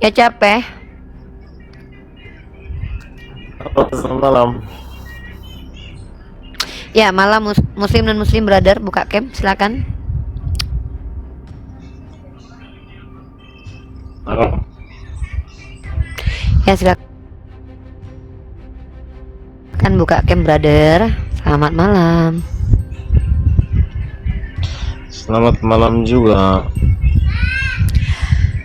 Ya capek. Halo, selamat malam. Ya malam muslim dan muslim brother buka cam silakan. Halo. Ya silakan buka cam brother. Selamat malam. Selamat malam juga.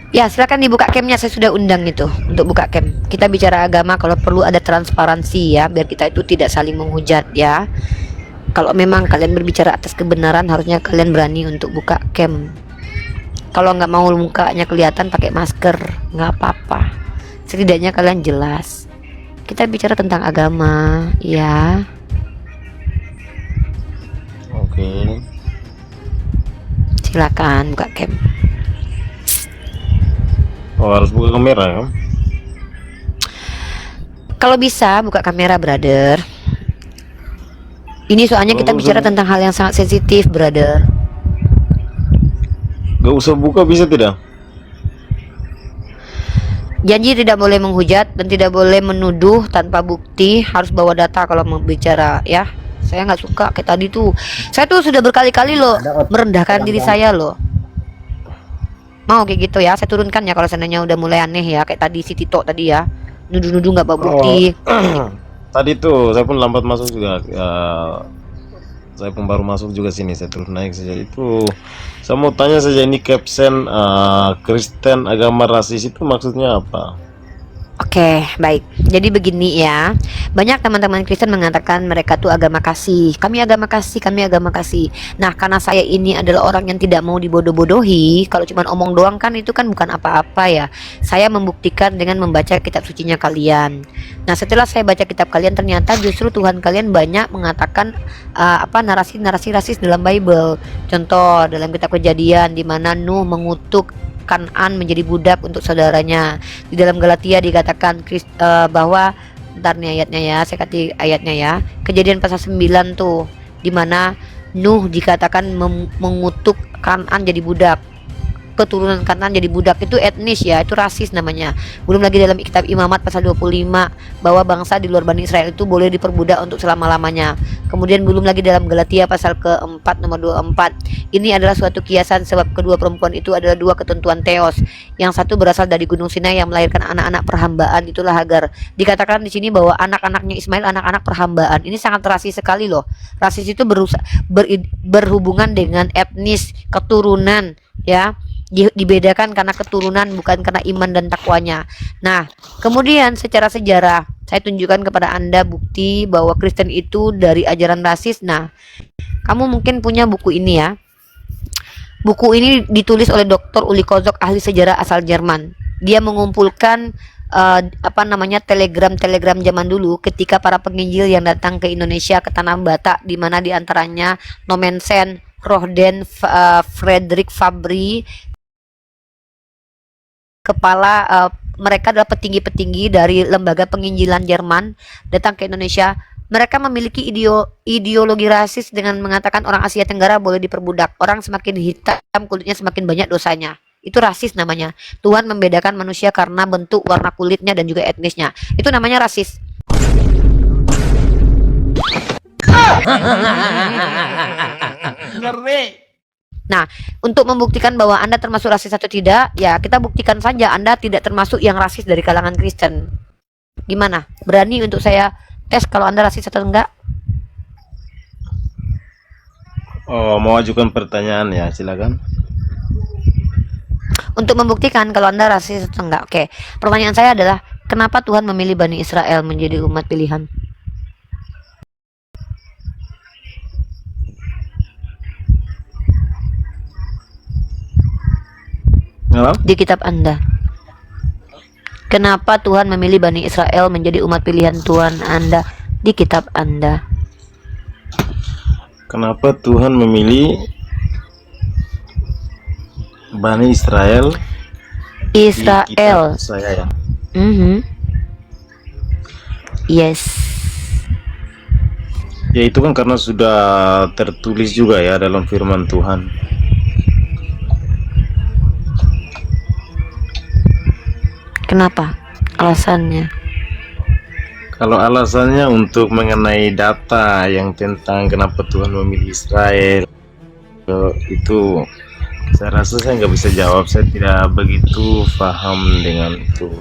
Ya silakan dibuka camnya, saya sudah undang itu untuk buka cam. Kita bicara agama, kalau perlu ada transparansi ya, biar kita itu tidak saling menghujat ya. Kalau memang kalian berbicara atas kebenaran, harusnya kalian berani untuk buka cam. Kalau nggak mau mukanya kelihatan, pakai masker, nggak apa-apa. Setidaknya kalian jelas. Kita bicara tentang agama ya. Oke. Silakan buka cam. Oh, harus buka kamera ya? Kalau bisa buka kamera brother. Ini soalnya kita bicara tentang hal yang sangat sensitif brother. Gak usah buka bisa tidak? Janji tidak boleh menghujat dan tidak boleh menuduh tanpa bukti, harus bawa data kalau mau bicara ya. Saya nggak suka kayak tadi tuh. Saya tuh sudah berkali-kali loh merendahkan diri saya loh. Mau kayak gitu ya, saya turunkan ya kalau seandainya udah mulai aneh ya, kayak tadi si Tito tadi ya, nuduh-nuduh nggak bawa bukti. Tadi tuh saya pun lambat masuk juga. Saya pun baru masuk juga sini, saya terus naik saja. Itu saya mau tanya saja, ini caption Kristen agama rasis itu maksudnya apa? Oke, baik. Jadi begini ya. Banyak teman-teman Kristen mengatakan mereka tuh agama kasih. Kami agama kasih, kami agama kasih. Nah, karena saya ini adalah orang yang tidak mau dibodoh-bodohi, kalau cuma omong doang kan itu kan bukan apa-apa ya. Saya membuktikan dengan membaca kitab sucinya kalian. Nah, setelah saya baca kitab kalian, ternyata justru Tuhan kalian banyak mengatakan narasi-narasi rasis dalam Bible. Contoh dalam kitab Kejadian di mana Nuh mengutuk Kanan menjadi budak untuk saudaranya. Di dalam Galatia dikatakan bahwa, ntar nih ayatnya ya, saya kasih ayatnya ya. Kejadian pasal 9 tuh, dimana Nuh dikatakan mengutuk Kanan jadi budak. Keturunan Kanan jadi budak itu etnis ya, itu rasis namanya. Belum lagi dalam kitab Imamat pasal 25 bahwa bangsa di luar Bani Israel itu boleh diperbudak untuk selama-lamanya. Kemudian belum lagi dalam Galatia pasal keempat nomor 24. Ini adalah suatu kiasan sebab kedua perempuan itu adalah dua ketentuan teos. Yang satu berasal dari Gunung Sinai yang melahirkan anak-anak perhambaan, itulah Hagar. Dikatakan di sini bahwa anak-anaknya Ismail anak-anak perhambaan. Ini sangat rasis sekali loh. Rasis itu berhubungan dengan etnis, keturunan ya. Dibedakan karena keturunan, bukan karena iman dan takwanya. Nah, kemudian secara sejarah saya tunjukkan kepada Anda bukti bahwa Kristen itu dari ajaran rasis. Nah, kamu mungkin punya buku ini ya. Buku ini ditulis oleh Dr. Uli Kozok, ahli sejarah asal Jerman. Dia mengumpulkan telegram zaman dulu ketika para penginjil yang datang ke Indonesia, ke Tanah Batak, di mana diantaranya Nomensen, Rohden, Frederick Fabry, mereka adalah petinggi-petinggi dari lembaga penginjilan Jerman datang ke Indonesia. Mereka memiliki ideologi rasis dengan mengatakan orang Asia Tenggara boleh diperbudak, orang semakin hitam kulitnya semakin banyak dosanya. Itu rasis namanya. Tuhan membedakan manusia karena bentuk, warna kulitnya dan juga etnisnya. Itu namanya rasis. Nah, untuk membuktikan bahwa Anda termasuk rasis atau tidak, ya kita buktikan saja Anda tidak termasuk yang rasis dari kalangan Kristen. Gimana? Berani untuk saya tes kalau Anda rasis atau enggak? Oh, mau ajukan pertanyaan ya, silakan. Untuk membuktikan kalau Anda rasis atau enggak. Oke, pertanyaan saya adalah, kenapa Tuhan memilih Bani Israel menjadi umat pilihan? Halo? Di kitab Anda. Kenapa Tuhan memilih Bani Israel menjadi umat pilihan Tuhan Anda di kitab Anda? Kenapa Tuhan memilih Bani Israel di Israel. kitab saya ya? Yes. Ya itu kan karena sudah tertulis juga ya dalam firman Tuhan. Kenapa? Alasannya? Kalau alasannya untuk mengenai data yang tentang kenapa Tuhan memilih Israel, itu saya rasa saya nggak bisa jawab. Saya tidak begitu paham dengan itu.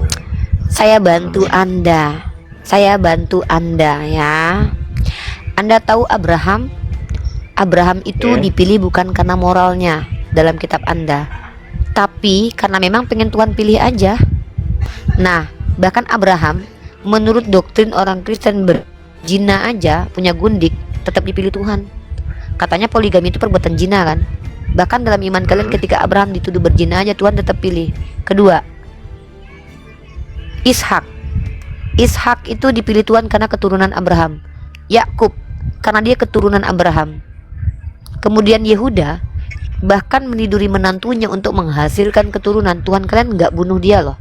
Saya bantu Anda. Saya bantu Anda ya. Anda tahu Abraham? Abraham itu Oke. dipilih bukan karena moralnya dalam kitab Anda, tapi karena memang pengen Tuhan pilih aja. Nah, bahkan Abraham menurut doktrin orang Kristen berzina aja punya gundik tetap dipilih Tuhan. Katanya poligami itu perbuatan zina kan. Bahkan dalam iman kalian ketika Abraham dituduh berzina aja Tuhan tetap pilih. Kedua, Ishak. Ishak itu dipilih Tuhan karena keturunan Abraham. Yakub karena dia keturunan Abraham. Kemudian Yehuda bahkan meniduri menantunya untuk menghasilkan keturunan. Tuhan kalian nggak bunuh dia loh.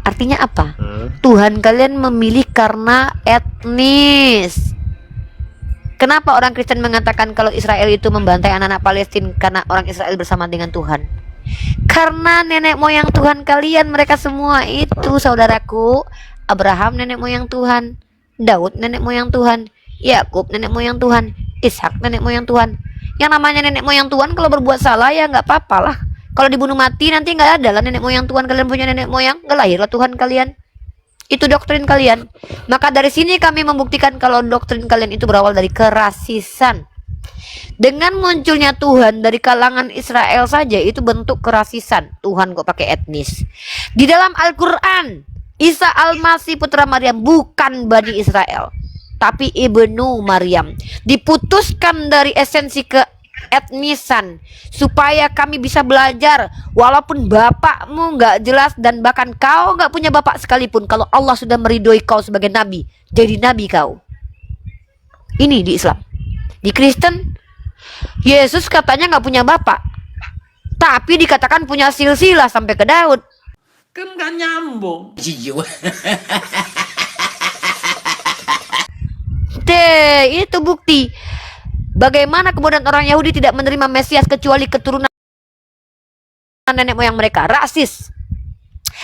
Artinya apa? Tuhan kalian memilih karena etnis. Kenapa orang Kristen mengatakan kalau Israel itu membantai anak-anak Palestina karena orang Israel bersama dengan Tuhan? Karena nenek moyang Tuhan kalian mereka semua itu saudaraku. Abraham nenek moyang Tuhan, Daud nenek moyang Tuhan, Yakub nenek moyang Tuhan, Ishak nenek moyang Tuhan. Yang namanya nenek moyang Tuhan kalau berbuat salah ya nggak apa-apa lah. Kalau dibunuh mati nanti nggak ada lah nenek moyang Tuhan kalian punya nenek moyang, nggak lahirlah Tuhan kalian. Itu doktrin kalian. Maka dari sini kami membuktikan kalau doktrin kalian itu berawal dari kerasisan. Dengan munculnya Tuhan dari kalangan Israel saja itu bentuk kerasisan. Tuhan kok pakai etnis. Di dalam Al-Quran, Isa Al-Masih putra Maryam bukan Bani Israel, tapi Ibnu Maryam. Diputuskan dari esensi keetnisan supaya kami bisa belajar. Walaupun bapakmu nggak jelas dan bahkan kau nggak punya bapak sekalipun, kalau Allah sudah meridhoi kau sebagai nabi, jadi nabi kau. Ini di Islam. Di Kristen, Yesus katanya nggak punya bapak, tapi dikatakan punya silsilah sampai ke Daud. Kan nggak nyambung. Itu bukti bagaimana kemudian orang Yahudi tidak menerima Mesias kecuali keturunan nenek moyang mereka. Rasis.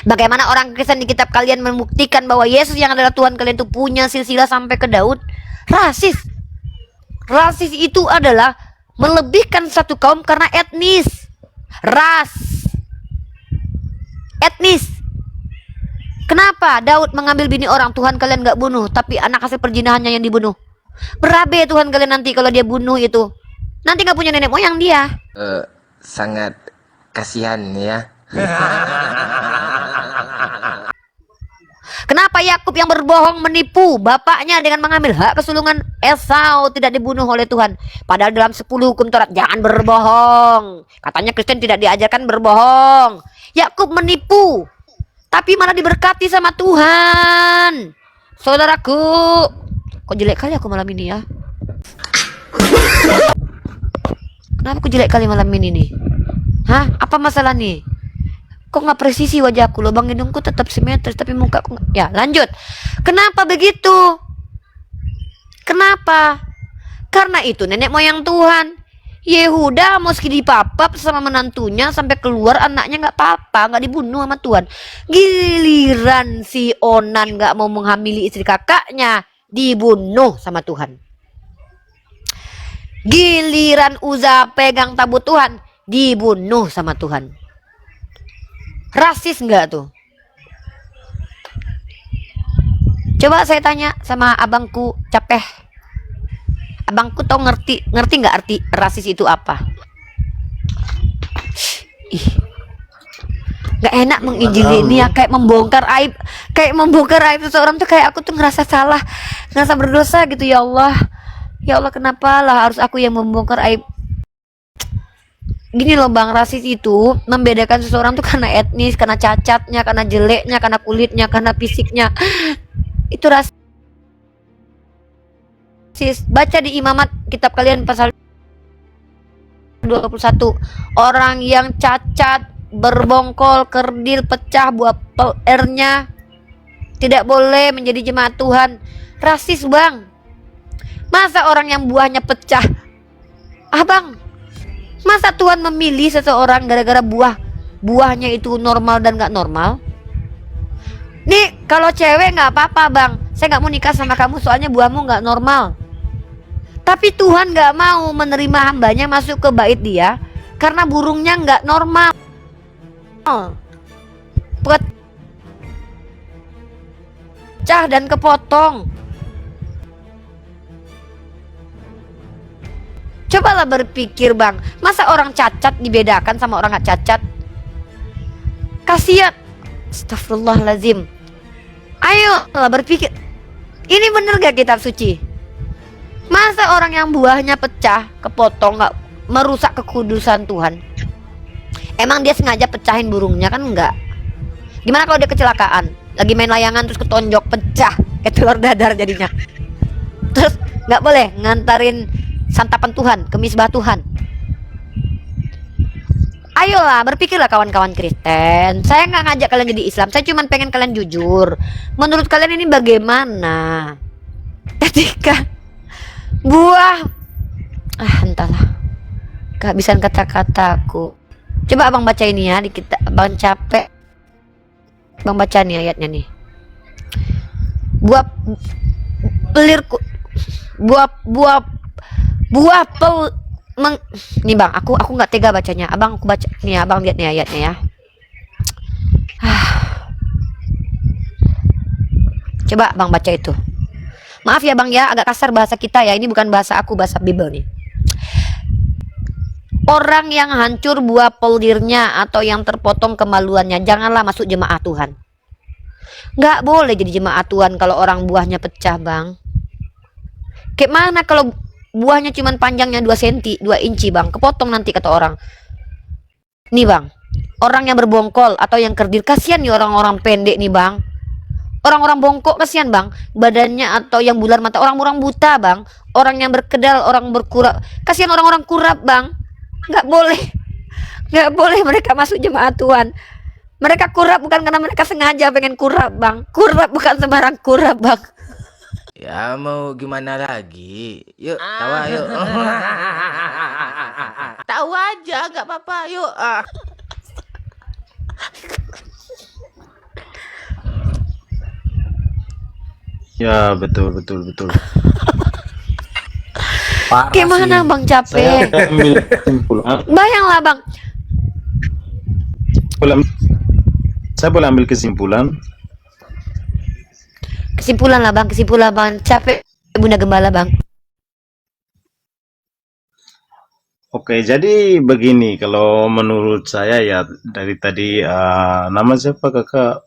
Bagaimana orang Kristen di kitab kalian membuktikan bahwa Yesus yang adalah Tuhan kalian itu punya silsilah sampai ke Daud. Rasis. Rasis itu adalah melebihkan satu kaum karena etnis. Ras. Etnis. Kenapa Daud mengambil bini orang Tuhan kalian gak bunuh, tapi anak hasil perjinahannya yang dibunuh? Berabe Tuhan kalian nanti kalau dia bunuh itu. Nanti gak punya nenek moyang dia. Sangat kasihan ya. Kenapa Yakub yang berbohong menipu bapaknya dengan mengambil hak kesulungan Esau tidak dibunuh oleh Tuhan? Padahal dalam 10 hukum Taurat jangan berbohong. Katanya Kristen tidak diajarkan berbohong. Yakub menipu, tapi malah diberkati sama Tuhan. Saudaraku, kok jelek kali aku malam ini ya? Kenapa aku jelek kali malam ini nih? Hah? Apa masalah nih? Kok nggak presisi wajahku? Lubang hidungku tetap simetris, tapi mukaku ya lanjut. Kenapa begitu? Kenapa? Karena itu nenek moyang Tuhan. Yehuda meski dipapap sama menantunya sampai keluar anaknya nggak apa-apa, nggak dibunuh sama Tuhan. Giliran si Onan nggak mau menghamili istri kakaknya, dibunuh sama Tuhan. Giliran Uza pegang tabut Tuhan, dibunuh sama Tuhan. Rasis nggak tuh? Coba saya tanya sama abangku Capeh. Abangku tau ngerti nggak arti rasis itu apa? Ih, nggak enak menginjili ini ya, kayak membongkar aib seseorang tuh, kayak aku tuh ngerasa salah, ngerasa berdosa gitu. Ya Allah, ya Allah, kenapa lah harus aku yang membongkar aib? Gini loh bang, rasis itu membedakan seseorang tuh karena etnis, karena cacatnya, karena jeleknya, karena kulitnya, karena fisiknya. Itu rasis. Baca di Imamat kitab kalian pasal 21. Orang yang cacat, berbongkol, kerdil, pecah, buah R-nya tidak boleh menjadi jemaat Tuhan. Rasis bang. Masa orang yang buahnya pecah? Bang, masa Tuhan memilih seseorang gara-gara buahnya itu normal dan gak normal? Nih kalau cewek nggak apa-apa bang, saya nggak mau nikah sama kamu soalnya buahmu nggak normal. Tapi Tuhan nggak mau menerima hambanya masuk ke bait dia karena burungnya nggak normal, pecah dan kepotong. Cobalah berpikir bang, masa orang cacat dibedakan sama orang nggak cacat? Kasihan. Astagfirullahaladzim. Ayo lah berpikir, ini bener gak kitab suci? Masa orang yang buahnya pecah, kepotong, nggak merusak kekudusan Tuhan? Emang dia sengaja pecahin burungnya kan? Enggak. Gimana kalau dia kecelakaan, lagi main layangan terus ketonjok, pecah kayak telur dadar jadinya? Terus nggak boleh ngantarin santapan Tuhan ke misbah Tuhan. Ayolah berpikirlah kawan-kawan Kristen. Saya nggak ngajak kalian jadi Islam, saya cuma pengen kalian jujur. Menurut kalian ini bagaimana ketika buah entahlah, kehabisan kata-kataku. Coba abang baca ini ya, di kita abang capek. Abang baca nih ayatnya nih. Buah pelirku, buah pel nih bang, aku nggak tega bacanya. Abang aku baca nih, abang lihat nih ayatnya ya. Coba abang baca itu. Maaf ya bang ya, agak kasar bahasa kita ya. Ini bukan bahasa aku, bahasa Bible nih. Orang yang hancur buah pelirnya atau yang terpotong kemaluannya, janganlah masuk jemaat Tuhan. Nggak boleh jadi jemaat Tuhan kalau orang buahnya pecah bang. Kayak mana kalau buahnya cuman panjangnya 2 cm, 2 inci bang, kepotong nanti kata orang. Nih bang, orang yang berbongkol atau yang kerdil, kasihan nih orang-orang pendek nih bang. Orang-orang bongkok kasihan bang, badannya, atau yang bular mata, orang-orang buta bang, orang yang berkedal, orang berkurap, kasihan orang-orang kurap bang. Nggak boleh mereka masuk jemaat Tuhan. Mereka kurap bukan karena mereka sengaja pengen kurap bang. Kurap bukan sembarang kurap bang. Ya mau gimana lagi? Yuk, tawa yuk. Tahu aja, nggak apa-apa. Yuk. Ya betul. Parah Gimana sih. bang, Saya capek? ambil kesimpulan. Bayanglah bang. Saya boleh ambil kesimpulan. Kesimpulan lah bang, capek Bunda Gembala bang. Oke, jadi begini, kalau menurut saya ya dari tadi nama siapa kakak?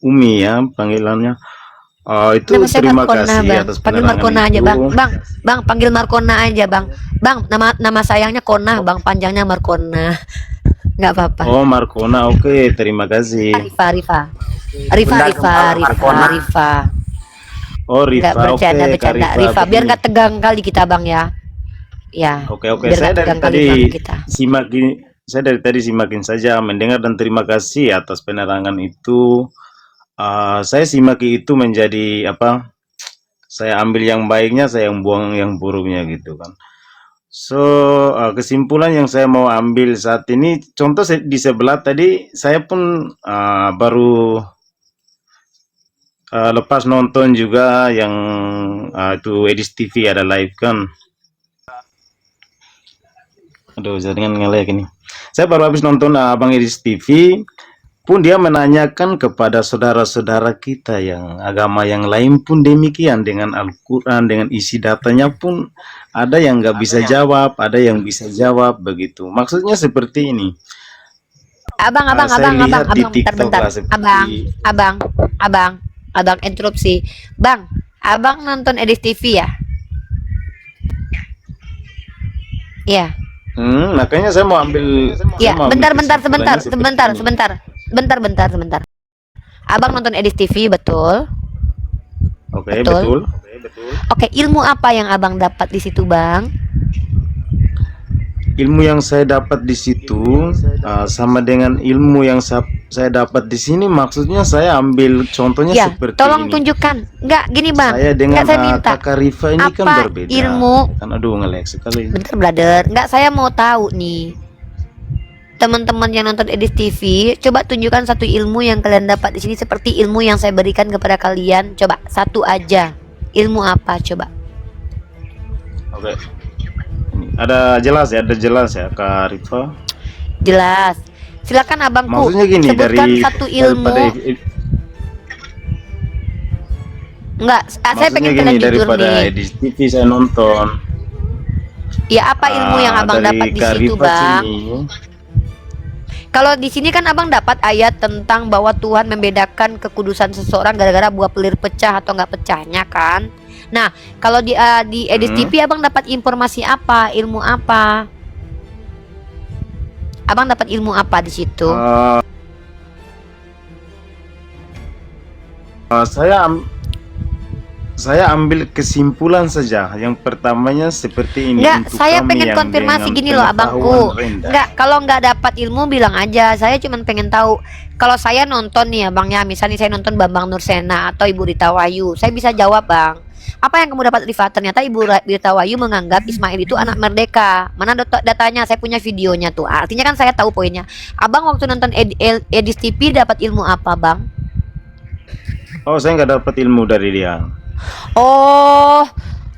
Umi ya panggilannya. Itu Nama saya terima Markona kasih bang, atas panggil penerangan Markona aja itu. bang, panggil Markona aja bang. Nama sayangnya Kona bang, panjangnya Markona. Nggak apa-apa. Oh Markona, oke, terima kasih. Rifa. Oh Nggak Rifa, oke bercanda, Kak Rifa. Biar begini. nggak tegang kali kita bang ya. Ya. Oke, Biar saya nggak dari tegang kali tadi bang kita. simakin saja mendengar dan terima kasih atas penerangan itu. Saya simaki itu menjadi apa? Saya ambil yang baiknya, saya yang buang yang buruknya gitu kan. So, kesimpulan yang saya mau ambil saat ini, contoh di sebelah tadi, saya pun baru lepas nonton juga yang itu Edis TV ada live kan. Aduh, jaringan ngelek ini. Saya baru habis nonton Abang Edis TV, pun dia menanyakan kepada saudara-saudara kita yang agama yang lain pun demikian dengan Al-Quran, dengan isi datanya pun ada yang nggak bisa jawab, ada yang bisa jawab begitu. Maksudnya seperti ini. Abang, Saya lihat di bentar. TikTok lah seperti Abang, interupsi. Bang, abang nonton Edis TV ya? Iya. Makanya saya mau ambil. Iya, saya mau ambil bentar, kesimpulannya seperti ini. sebentar. Abang nonton Edis TV, betul? Oke, Betul. betul. Oke, ilmu apa yang abang dapat di situ, bang? Ilmu yang saya dapat di situ sama dengan ilmu yang saya dapat di sini. Maksudnya saya ambil contohnya Ya, seperti tolong ini. tunjukkan. Enggak, gini bang. Saya dengan Enggak, saya minta. kakak Rifa ini kan Apa berbeda. ilmu? Kan aduh ngelek sekali. Bentar, brother. Enggak, saya mau tahu nih. teman-teman yang nonton Edis TV, coba tunjukkan satu ilmu yang kalian dapat di sini seperti ilmu yang saya berikan kepada kalian. Coba satu aja. Ilmu apa coba? Oke. Ini ada jelas ya Kak Rifa. Jelas. Silakan abangku. Maksudnya gini, sebutkan dari satu ilmu. Enggak, saya maksudnya pengen gini, kalian jujur daripada nih. di TV saya nonton. Ya apa ilmu yang abang dari dapat di Kak situ, Rifa Bang? sini, Kalau di sini kan abang dapat ayat tentang bahwa Tuhan membedakan kekudusan seseorang gara-gara buah pelir pecah atau nggak pecahnya kan. Nah, kalau di Edis TV abang dapat informasi apa? Ilmu apa? Abang dapat ilmu apa di situ? saya ambil kesimpulan saja. Yang pertamanya seperti ini. Enggak, untuk saya kami pengen yang konfirmasi dengan gini loh abangku. pengetahuan rendah. Enggak, kalau nggak dapat ilmu bilang aja. Saya cuma pengen tahu. Kalau saya nonton nih abangnya, misalnya saya nonton Bambang Nursena atau Ibu Rita Wahyu, saya bisa jawab, Bang. Apa yang kamu dapat Rifa? Ternyata Ibu Rita Wahyu menganggap Ismail itu anak merdeka. Mana datanya? Saya punya videonya tuh. Artinya kan saya tahu poinnya. Abang waktu nonton Edis TV dapat ilmu apa, Bang? Oh, saya nggak dapat ilmu dari dia. Oh,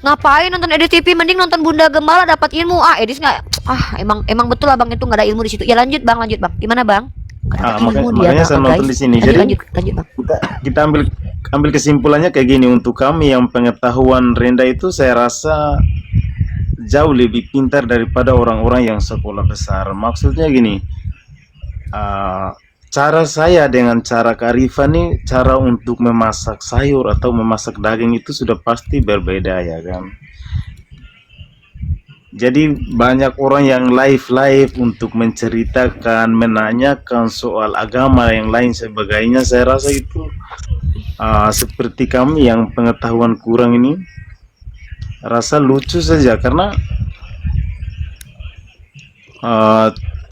ngapain nonton Edis TV? Mending nonton Bunda Gembala dapat ilmu. Edis nggak. Emang betul abang itu nggak ada ilmu di situ. Ya lanjut bang. Gimana bang? Makanya saya nonton di sini. Jadi lanjut bang. Kita ambil kesimpulannya kayak gini. Untuk kami yang pengetahuan rendah itu, saya rasa jauh lebih pintar daripada orang-orang yang sekolah besar. Maksudnya gini, cara saya dengan cara Kak Rifa nih, cara untuk memasak sayur atau memasak daging itu sudah pasti berbeda ya kan. Jadi banyak orang yang live untuk menceritakan, menanyakan soal agama yang lain sebagainya. Saya rasa itu seperti kami yang pengetahuan kurang ini, rasa lucu saja karena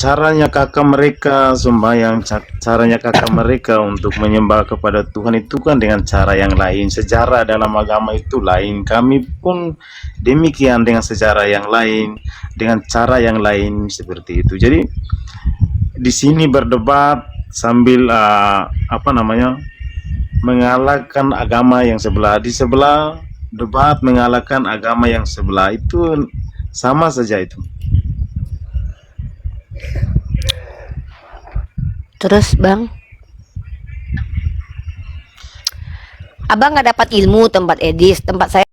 caranya kakak mereka sembahyang, caranya kakak mereka untuk menyembah kepada Tuhan itu kan dengan cara yang lain. Sejarah dalam agama itu lain. Kami pun demikian dengan sejarah yang lain, dengan cara yang lain seperti itu. Jadi di sini berdebat sambil mengalahkan agama yang sebelah. Di sebelah debat mengalahkan agama yang sebelah, itu sama saja itu. Terus bang, abang nggak dapat ilmu tempat Edis, tempat saya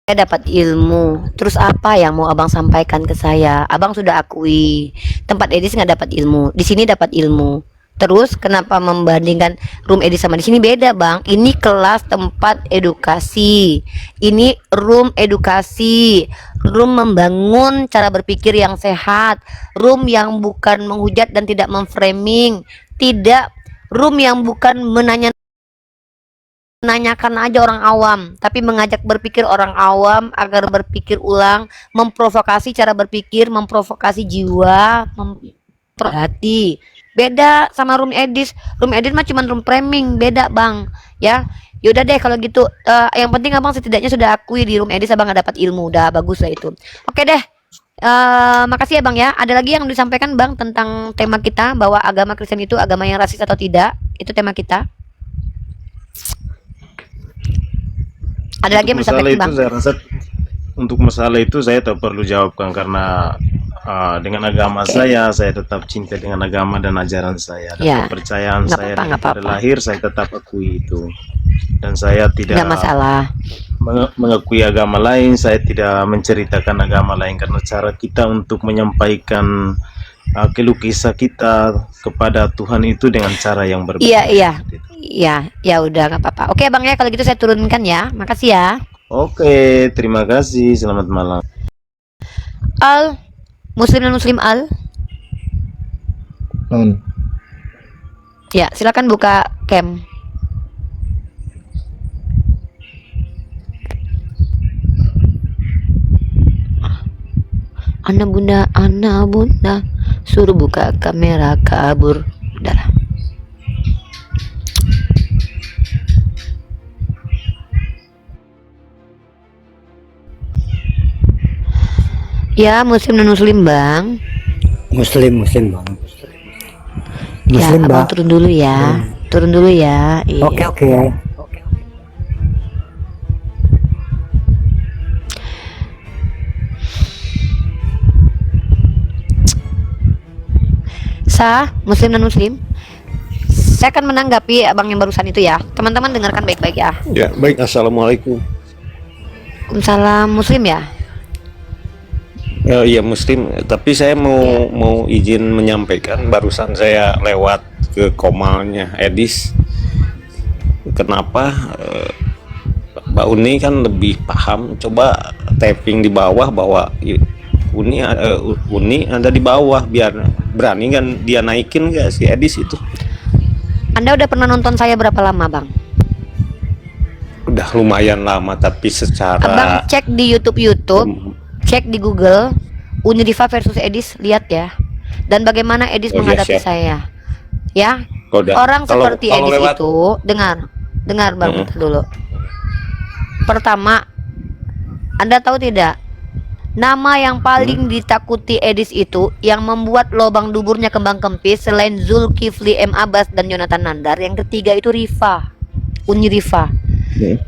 dapat ilmu. Terus apa yang mau abang sampaikan ke saya? Abang sudah akui tempat Edis nggak dapat ilmu, di sini dapat ilmu. Terus kenapa membandingkan room Edis sama di sini? Beda bang, ini kelas tempat edukasi, ini room edukasi, room membangun cara berpikir yang sehat, room yang bukan menghujat dan tidak memframing, tidak room yang bukan menanyakan aja orang awam, tapi mengajak berpikir orang awam agar berpikir ulang, memprovokasi cara berpikir, memprovokasi jiwa, hati. Beda sama room Edis. Room Edis mah cuma room framing, beda bang. Ya, yaudah deh kalau gitu. Yang penting abang setidaknya sudah akui di room Edis abang nggak dapat ilmu, udah bagus lah itu. Oke deh. Makasih ya bang ya. Ada lagi yang disampaikan bang tentang tema kita bahwa agama Kristen itu agama yang rasis atau tidak? Itu tema kita. Ada lagi yang disampaikan bang? Saya rasa untuk masalah itu saya tak perlu jawabkan karena dengan agama saya tetap cinta dengan agama dan ajaran saya dan Ya, kepercayaan saya nggak dari apa-apa. lahir, saya tetap akui itu. Dan saya tidak Nggak masalah. mengakui agama lain, saya tidak menceritakan agama lain karena cara kita untuk menyampaikan keluh kesah kita kepada Tuhan itu dengan cara yang berbeda. Iya, ya udah nggak apa-apa. Oke bang ya, kalau gitu saya turunkan ya. Makasih ya. Oke, terima kasih. Selamat malam. Al, Muslim dan Muslim Al. Ya, silakan buka cam. Anak bunda, suruh buka kamera kabur. Udah. Ya, Muslim dan Muslim bang. Muslim bang. Ya, Muslim abang bang. turun dulu ya. Turun dulu ya. Iya. Oke. Sah, muslim dan muslim. Saya akan menanggapi abang yang barusan itu ya. Teman-teman dengarkan baik-baik ya. Ya, baik. Assalamualaikum. Waalaikumsalam, muslim ya. Iya Muslim, tapi saya mau izin menyampaikan barusan saya lewat ke komalnya Edis. Kenapa Mbak Uni kan lebih paham? Coba tapping di bawah bahwa Uni ada di bawah, biar berani kan dia naikin nggak si Edis itu? Anda udah pernah nonton saya berapa lama, Bang? Udah lumayan lama, tapi secara Abang cek di YouTube, cek di Google, Uniriva versus Edis, lihat ya. Dan bagaimana Edis Oh, iya, menghadapi siap. saya. Ya. Kalau Seperti kalau Edis lewat- itu, dengar Bang bentar dulu. Pertama, Anda tahu tidak? Nama yang paling ditakuti Edis itu, yang membuat lubang duburnya kembang kempis selain Zulkifli M. Abbas dan Yonatan Nandar, yang ketiga itu Riva, Uniriva.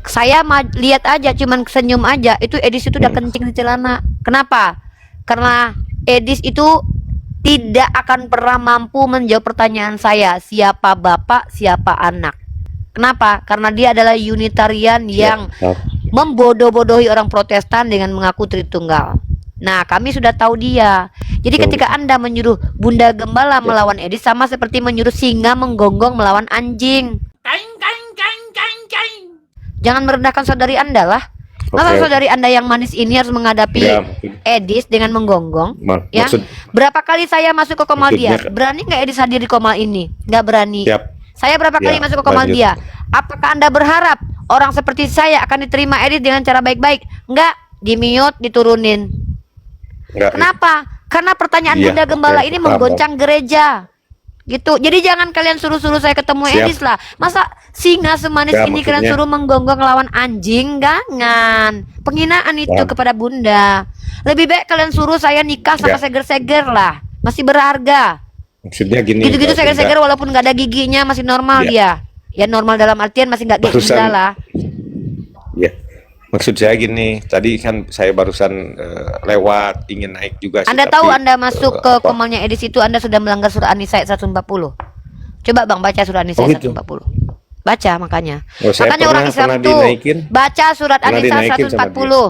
Saya lihat aja, cuman senyum aja, itu Edis itu udah kencing di celana. Kenapa? Karena Edis itu tidak akan pernah mampu menjawab pertanyaan saya, siapa bapak, siapa anak. Kenapa? Karena dia adalah Unitarian yang membodoh-bodohi orang Protestan dengan mengaku Tritunggal. Nah, kami sudah tahu dia. Jadi ketika Anda menyuruh Bunda Gembala melawan Edis, sama seperti menyuruh singa menggonggong melawan anjing. Kain, kain, kain, kain, kain. Jangan merendahkan saudari Anda lah. Masa Oke. saudari Anda yang manis ini harus menghadapi Ya, Edis dengan menggonggong? Ya. maksud Berapa kali saya masuk ke komal dia? Maksudnya- Berani nggak Edis hadir di komal ini? Nggak berani. siap. Saya berapa kali Ya, masuk ke komal lanjut. dia? Apakah Anda berharap orang seperti saya akan diterima Edis dengan cara baik-baik? Enggak, di-mute, diturunin. Enggak. Kenapa? Karena pertanyaan Iya, Bunda Gembala oke, ini paham, menggoncang gereja. Gitu. Jadi jangan kalian suruh-suruh saya ketemu Siap. Edis lah. Masa singa semanis Ya, ini kalian maksudnya- suruh menggonggong lawan anjing? Jangan. Penghinaan itu Paham. kepada Bunda. Lebih baik kalian suruh saya nikah sama Ya. seger-seger lah. Masih berharga. Maksudnya gini. Gitu-gitu Mbak seger-seger Bunda. walaupun nggak ada giginya masih normal Ya. dia. Ya normal dalam artian masih nggak gigi Barusan- lah. Ya, maksud saya gini, tadi kan saya barusan lewat ingin naik juga sih, Anda tapi, tahu Anda masuk ke apa? komalnya Edis itu Anda sudah melanggar surah An-Nisa ayat 140. Coba Bang baca surah An-Nisa Oh, ayat gitu. 140. Baca makanya. Oh, saya Makanya orang Islam pernah tuh dinaikin. baca surat Pernah An-Nisa dinaikin sama 140.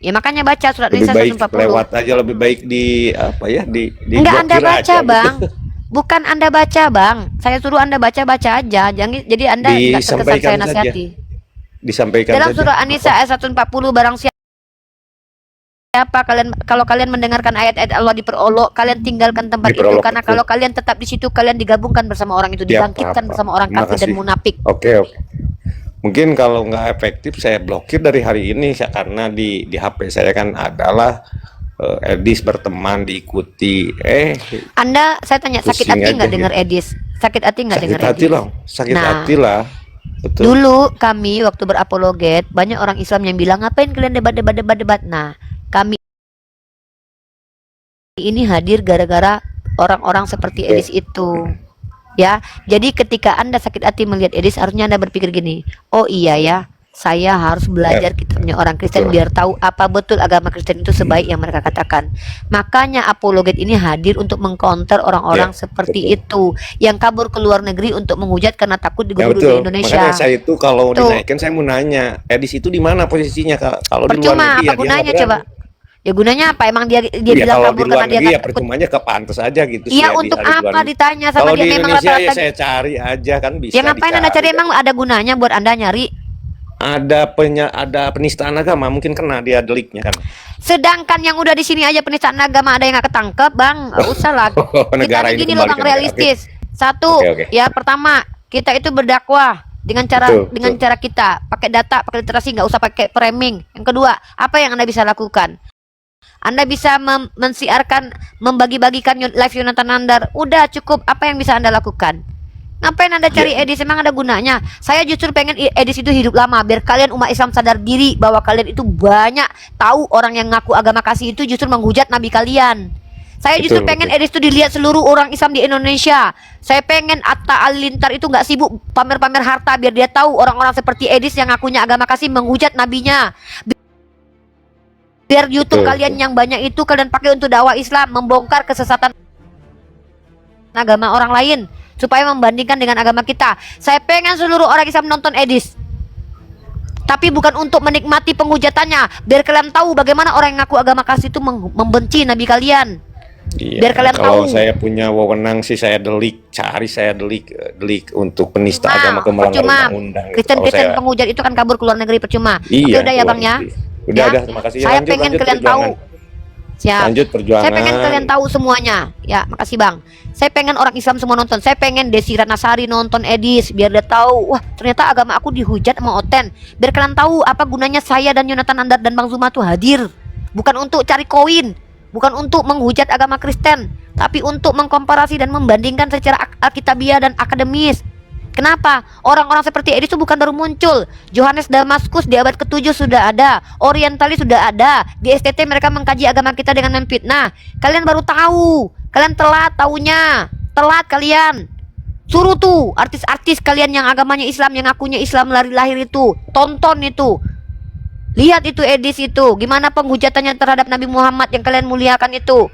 Ya makanya baca surat Lebih An-Nisa baik 140. lewat aja, lebih baik di apa ya, di Enggak Anda blokir baca, aja, Bang. gitu. Bukan Anda baca, Bang. Saya suruh Anda baca-baca aja. Jangan jadi Anda enggak terkesan Disampaikan saya saja. nasihati. Disampaikan Dalam saja. surah An-Nisa ayat 140 barang siapa kalian, kalau kalian mendengarkan ayat-ayat Allah diperolok, kalian tinggalkan tempat itu, Diperolok, karena betul. kalau kalian tetap di situ kalian digabungkan bersama orang itu, Siap, dibangkitkan paham, bersama paham. orang Terima kafir dan kasih. munafik. Oke. Mungkin kalau nggak efektif saya blokir dari hari ini, karena di HP saya kan adalah Edis berteman, diikuti. Saya tanya, sakit Pusing hati aja nggak gitu. dengar Edis? Sakit hati nggak sakit dengar hati Edis? lah, sakit Nah, hati lah. Betul. Dulu kami waktu berapologet banyak orang Islam yang bilang ngapain kalian debat. Nah, kami ini hadir gara-gara orang-orang seperti Edis itu. Ya, jadi ketika Anda sakit hati melihat Edis, harusnya Anda berpikir gini, oh iya ya, saya harus belajar kitabnya orang Kristen Betul. biar tahu apa betul agama Kristen itu sebaik yang mereka katakan. Makanya apologet ini hadir untuk mengcounter orang-orang Ya, seperti itu yang kabur ke luar negeri untuk menghujat karena takut Ya digubur di betul. Indonesia. Makanya saya itu kalau Tuh. dinaikkan saya mau nanya, Edis itu di mana posisinya kalau di luar Percuma, negeri? apa Ya, dia gunanya nggak coba? berani. Ya gunanya apa? Emang dia Ya bilang kalau di kabur luar karena dia negeri ya nggak takut. percumanya ke pantas aja gitu. Iya, sih, untuk di luar apa negeri. ditanya sama Kalau dia? di Memang Indonesia ya rata-rata saya cari aja kan bisa. ya ngapain Anda cari? Emang ada gunanya buat Anda nyari? Ada penistaan agama, mungkin kena dia deliknya kan. Sedangkan yang udah di sini aja penistaan agama ada yang nggak ketangkep, Bang. Nggak usah lah. Negara Kita ini gini loh, kembali Bang, ke negara. realistis. Satu, Oke. ya pertama kita itu berdakwah dengan cara Betul. cara kita pakai data, pakai literasi, nggak usah pakai framing. Yang kedua, apa yang Anda bisa lakukan? Anda bisa mensiarkan, membagi-bagikan live Yonatan Nandar. Udah cukup. Apa yang bisa Anda lakukan? Ngapain Anda cari Edis? Emang ada gunanya? Saya justru pengen Edis itu hidup lama, biar kalian umat Islam sadar diri bahwa kalian itu banyak tahu orang yang ngaku agama kasih itu justru menghujat Nabi kalian. Saya justru Betul, pengen betul. Edis itu dilihat seluruh orang Islam di Indonesia. Saya pengen Atta Halilintar itu nggak sibuk pamer-pamer harta, biar dia tahu orang-orang seperti Edis yang ngakunya agama kasih menghujat nabinya. Biar YouTube Betul, kalian betul. yang banyak itu kalian pakai untuk dakwah Islam, membongkar kesesatan agama orang lain supaya membandingkan dengan agama kita. Saya pengen seluruh orang Islam nonton Edis. Tapi bukan untuk menikmati penghujatannya, biar kalian tahu bagaimana orang yang ngaku agama kasih itu membenci nabi kalian. Iya, Biar kalian kalau tahu. saya punya wewenang sih saya delik untuk penista Nah, agama ke melanggar percuma. undang-undang. Kristen-Kristen Kalau saya- penghujat itu kan kabur ke luar negeri percuma. Iya, Oke, udah ya keluar Bang ya. negeri. Udah, terima kasih. Saya Lanjut, pengen lanjut kalian perjuangan. tahu. Siap. Lanjut perjuangan. Saya pengen kalian tahu semuanya. Ya, makasih Bang. Saya pengen orang Islam semua nonton. Saya pengen Desi Ratnasari nonton Edis biar dia tahu, wah, ternyata agama aku dihujat sama Oten. Biar kalian tahu apa gunanya saya dan Yonatan Andar dan Bang Zuma tuh hadir. Bukan untuk cari koin, bukan untuk menghujat agama Kristen, tapi untuk mengkomparasi dan membandingkan secara alkitabiah dan akademis. Kenapa? Orang-orang seperti Edis itu bukan baru muncul. Johannes Damaskus di abad ke-7 sudah ada. Orientalis sudah ada. Di STT mereka mengkaji agama kita dengan memfitnah. Kalian baru tahu. Kalian telat taunya. Telat kalian. Suruh tuh artis-artis kalian yang agamanya Islam, yang ngakunya Islam lari lahir itu. Tonton itu. Lihat itu Edis itu. Gimana penghujatannya terhadap Nabi Muhammad yang kalian muliakan itu.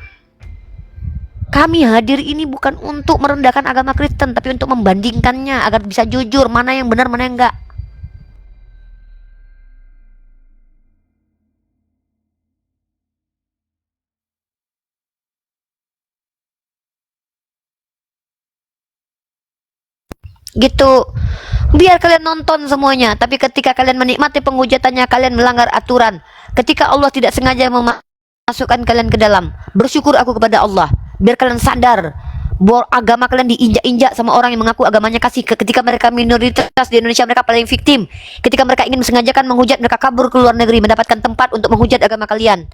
Kami hadir ini bukan untuk merendahkan agama Kristen, tapi untuk membandingkannya agar bisa jujur mana yang benar mana yang enggak. Gitu. Biar kalian nonton semuanya, tapi ketika kalian menikmati penghujatannya kalian melanggar aturan. Ketika Allah tidak sengaja memasukkan kalian ke dalam, bersyukur aku kepada Allah. Biar kalian sadar bahwa agama kalian diinjak-injak sama orang yang mengaku agamanya kasih. Ketika mereka minoritas di Indonesia, mereka paling victim. Ketika mereka ingin sengajakan menghujat, mereka kabur ke luar negeri mendapatkan tempat untuk menghujat agama kalian.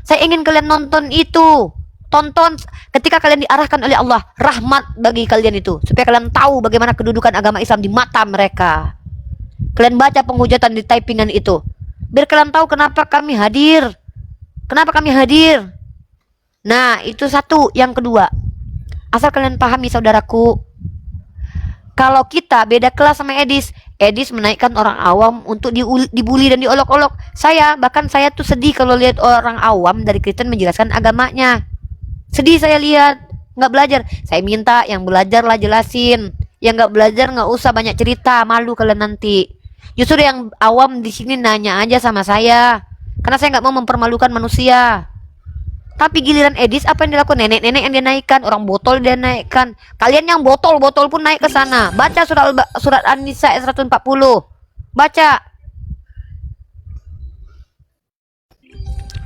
Saya ingin kalian nonton itu. Tonton ketika kalian diarahkan oleh Allah, rahmat bagi kalian itu, supaya kalian tahu bagaimana kedudukan agama Islam di mata mereka. Kalian baca penghujatan di typingan itu, biar kalian tahu kenapa kami hadir. Kenapa kami hadir? Nah, itu satu. Yang kedua, asal kalian pahami saudaraku, kalau kita beda kelas sama Edis, Edis menaikkan orang awam untuk dibully dan diolok-olok. Bahkan saya tuh sedih kalau lihat orang awam dari Kristen menjelaskan agamanya. Sedih saya lihat, nggak belajar. Saya minta yang belajar lah jelasin, yang nggak belajar nggak usah banyak cerita, malu kalian nanti. Justru yang awam di sini nanya aja sama saya, karena saya nggak mau mempermalukan manusia. Tapi giliran Edis apa yang dilakukan? Nenek-nenek yang dia naikkan, orang botol dia naikkan. Kalian yang botol-botol pun naik ke sana. Baca surat An-Nisa ayat 140. Baca.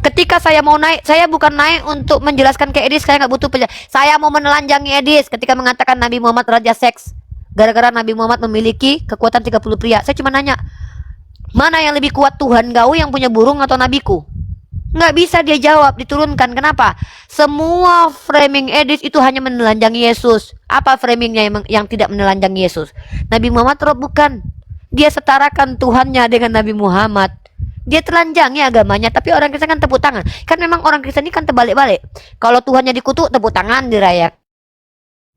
Ketika saya mau naik, saya bukan naik untuk menjelaskan ke Edis, saya nggak butuh penjelasan. Saya mau menelanjangi Edis ketika mengatakan Nabi Muhammad raja seks. Gara-gara Nabi Muhammad memiliki kekuatan 30 pria. Saya cuma nanya, mana yang lebih kuat, Tuhan kau yang punya burung atau nabiku? Nggak bisa dia jawab, diturunkan. Kenapa? Semua framing Edis itu hanya menelanjangi Yesus. Apa framingnya yang tidak menelanjangi Yesus? Nabi Muhammad bukan. Dia setarakan Tuhannya dengan Nabi Muhammad. Dia telanjangi agamanya, tapi orang Kristen kan tepuk tangan. Kan memang orang Kristen ini kan terbalik-balik. Kalau Tuhannya dikutuk, tepuk tangan dirayakan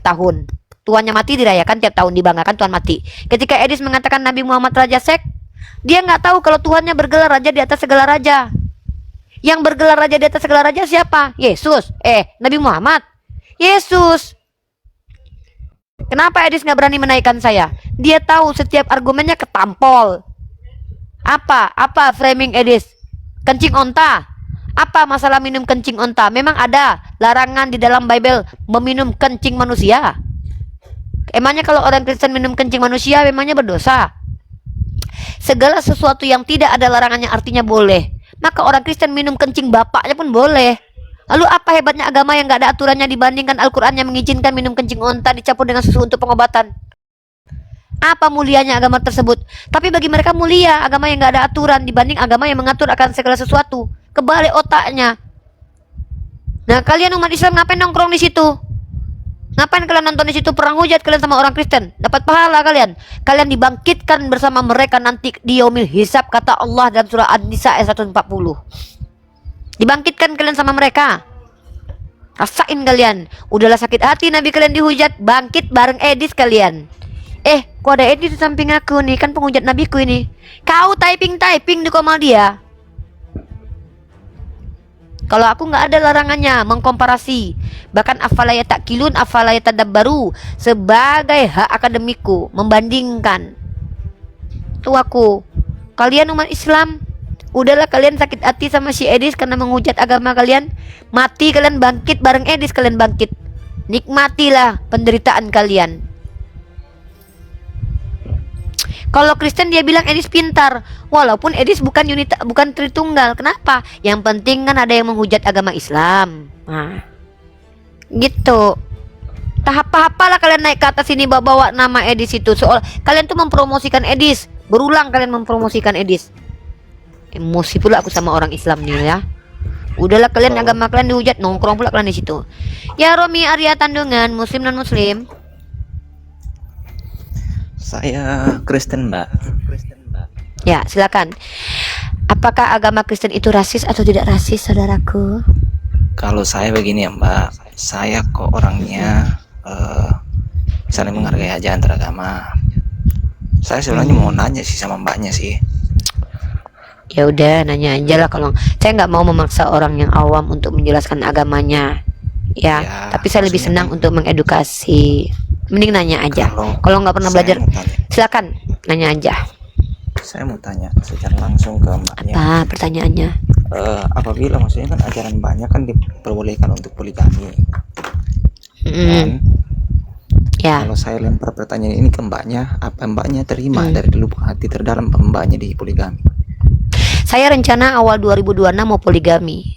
tahun. Tuhannya mati dirayakan tiap tahun, dibanggakan Tuhan mati. Ketika Edis mengatakan Nabi Muhammad raja seks, dia nggak tahu kalau Tuhannya bergelar raja di atas segala raja. Yang bergelar raja di atas segala raja siapa? Yesus. Nabi Muhammad. Yesus. Kenapa Edis nggak berani menaikkan saya? Dia tahu setiap argumennya ketampol. Apa framing Edis? Kencing onta. Apa masalah minum kencing onta? Memang ada larangan di dalam Bible meminum kencing manusia. Emangnya kalau orang Kristen minum kencing manusia memangnya berdosa? Segala sesuatu yang tidak ada larangannya artinya boleh. Maka orang Kristen minum kencing bapaknya pun boleh. Lalu apa hebatnya agama yang gak ada aturannya dibandingkan Al-Quran yang mengizinkan minum kencing onta dicampur dengan susu untuk pengobatan? Apa mulianya agama tersebut? Tapi bagi mereka mulia agama yang gak ada aturan dibanding agama yang mengatur akan segala sesuatu. Kebalik otaknya. Nah, kalian umat Islam ngapain nongkrong di situ? Ngapain kalian nonton di situ perang hujat kalian sama orang Kristen? Dapat pahala kalian. Kalian dibangkitkan bersama mereka nanti di yaumil hisab, kata Allah dalam surah An-Nisa ayat 140. Dibangkitkan kalian sama mereka. Rasain kalian. Udahlah sakit hati Nabi kalian dihujat, bangkit bareng Edis kalian. Kok ada Edis di samping aku nih, kan penghujat nabiku ini. Kau typing di komal dia. Kalau aku nggak ada larangannya mengkomparasi. Bahkan afalaya takkilun, afalaya tadabbaru, sebagai hak akademiku membandingkan. Tuh aku. Kalian umat Islam, udahlah kalian sakit hati sama si Edis karena menghujat agama kalian. Mati kalian, bangkit bareng Edis kalian bangkit. Nikmatilah penderitaan kalian. Kalau Kristen dia bilang Edis pintar, walaupun Edis bukan bukan Tritunggal. Kenapa? Yang penting kan ada yang menghujat agama Islam. Nah, gitu. Tahap-tahap lah kalian naik ke atas ini bawa nama Edis itu. Soal kalian tuh mempromosikan Edis, berulang kalian mempromosikan Edis. Emosi pula aku sama orang Islam nih ya. Udahlah kalian agama kalian dihujat, nongkrong pula kalian di situ. Ya Romi Arya Tandungan, Muslim non Muslim. Saya Kristen, Mbak. Ya, silakan. Apakah agama Kristen itu rasis atau tidak rasis, saudaraku? Kalau saya begini ya, Mbak. Saya kok orangnya saling menghargai aja antar agama. Saya sebenarnya mau nanya sih sama Mbaknya sih. Ya udah, nanya aja lah. Kalau saya nggak mau memaksa orang yang awam untuk menjelaskan agamanya. Ya, tapi saya lebih senang untuk mengedukasi. Mending nanya aja. Kalau nggak pernah belajar, silakan nanya aja. Saya mau tanya secara langsung ke Mbaknya. Apa pertanyaannya? Apabila maksudnya kan ajaran banyak kan diperbolehkan untuk poligami. Dan Ya, kalau saya lempar pertanyaan ini ke Mbaknya, apa Mbaknya terima dari lubuk hati terdalam Mbaknya di poligami? saya rencana awal 2026 mau poligami.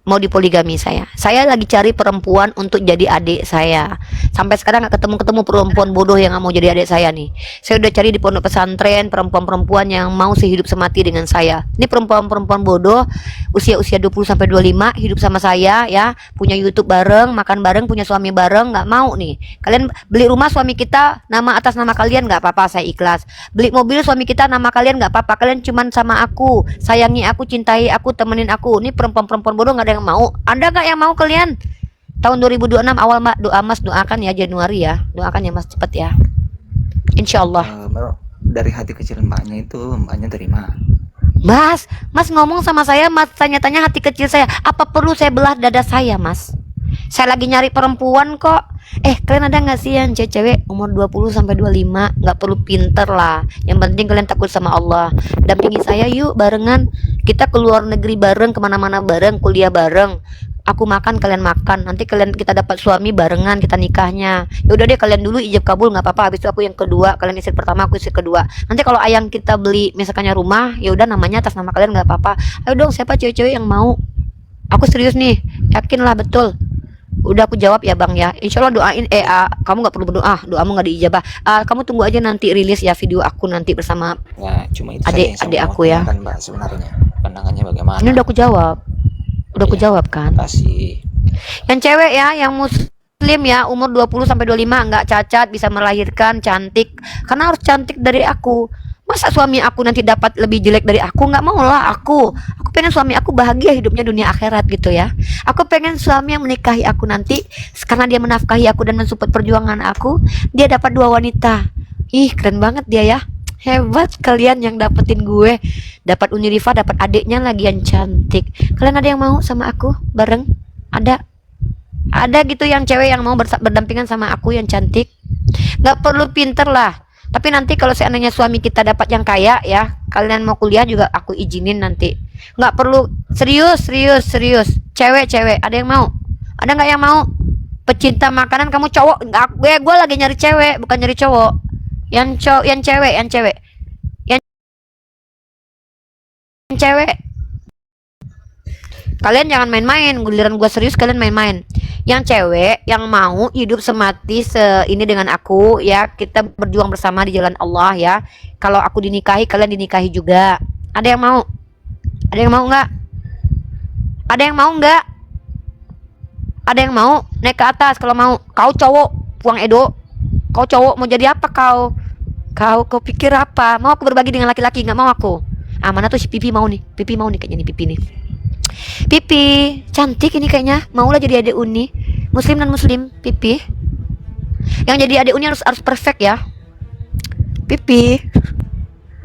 Mau dipoligami saya. Saya lagi cari perempuan untuk jadi adik saya. Sampai sekarang nggak ketemu perempuan bodoh yang nggak mau jadi adik saya nih. Saya udah cari di pondok pesantren perempuan-perempuan yang mau sehidup semati dengan saya. Ini perempuan-perempuan bodoh usia 20 sampai 25 hidup sama saya ya, punya YouTube bareng, makan bareng, punya suami bareng, nggak mau nih. Kalian beli rumah suami kita atas nama kalian nggak apa-apa, saya ikhlas. Beli mobil suami kita nama kalian nggak apa-apa, kalian cuman sama aku, sayangi aku, cintai aku, temenin aku. Ini perempuan-perempuan bodoh nggak ada yang mau. Ada nggak yang mau kalian? Tahun 2026 awal Mbak, doa Mas, doakan ya Januari ya, doakan ya Mas cepet ya, Insya Allah. Dari hati kecil Mbaknya itu Mbaknya terima. Mas ngomong sama saya, Mas tanya-tanya hati kecil saya. Apa perlu saya belah dada saya, Mas? Saya lagi nyari perempuan kok. Kalian ada nggak sih yang cewek umur 20 sampai 25? Nggak perlu pinter lah. Yang penting kalian takut sama Allah. Dampingi saya yuk barengan. Kita keluar negeri bareng, kemana-mana bareng, kuliah bareng. Aku makan, kalian makan. Nanti kita dapat suami barengan, kita nikahnya. Ya udah deh, kalian dulu ijab kabul nggak apa-apa. Habis itu aku yang kedua, kalian istri pertama, aku istri kedua. Nanti kalau ayang kita beli misalkannya rumah, ya udah namanya atas nama kalian nggak apa-apa. Ayo dong, siapa cewek-cewek yang mau? Aku serius nih, yakin lah betul. Udah aku jawab ya bang ya. Insya Allah doain. Kamu nggak perlu berdoa, doamu nggak diijabah. Kamu tunggu aja nanti rilis ya video aku nanti bersama Nah, cuma itu adik aku ya. Kan Mbak sebenarnya pandangannya bagaimana? Ini udah aku jawab. Udah aku jawab kan. Kasih. Yang cewek ya, yang muslim ya, umur 20 sampai 25, nggak cacat, bisa melahirkan, cantik. Karena harus cantik dari aku. Masa suami aku nanti dapat lebih jelek dari aku? Nggak mau lah aku. Aku pengen suami aku bahagia hidupnya dunia akhirat gitu ya. Aku pengen suami yang menikahi aku nanti, karena dia menafkahi aku dan mensupport perjuangan aku, dia dapat 2 wanita. Ih, keren banget dia ya. Hebat kalian yang dapetin gue. Dapat Unirifa, dapat adiknya lagi yang cantik. Kalian ada yang mau sama aku bareng? Ada gitu yang cewek yang mau berdampingan sama aku yang cantik. Gak perlu pinter lah. Tapi nanti kalau seandainya suami kita dapat yang kaya ya, kalian mau kuliah juga aku izinin nanti. Gak perlu, serius. Cewek, ada yang mau? Ada gak yang mau? Pecinta makanan kamu cowok? Gue lagi nyari cewek, bukan nyari cowok. Yang cewek. Kalian jangan main-main, giliran gue serius kalian main-main. Yang cewek yang mau hidup semati ini dengan aku ya, kita berjuang bersama di jalan Allah ya. Kalau aku dinikahi, kalian dinikahi juga. Ada yang mau? Ada yang mau nggak? Ada yang mau nggak? Ada yang mau? Naik ke atas kalau mau. Kau cowok, Puang Edo. Kau cowok mau jadi apa kau? Kau pikir apa? Mau aku berbagi dengan laki-laki? Nggak mau aku. Mana tuh si Pipi mau nih? Pipi mau nih kayaknya nih Pipi nih. Pipi, cantik ini kayaknya. Maulah jadi adik Uni. Muslim dan Muslim, Pipi. Yang jadi adik Uni harus perfect ya. Pipi.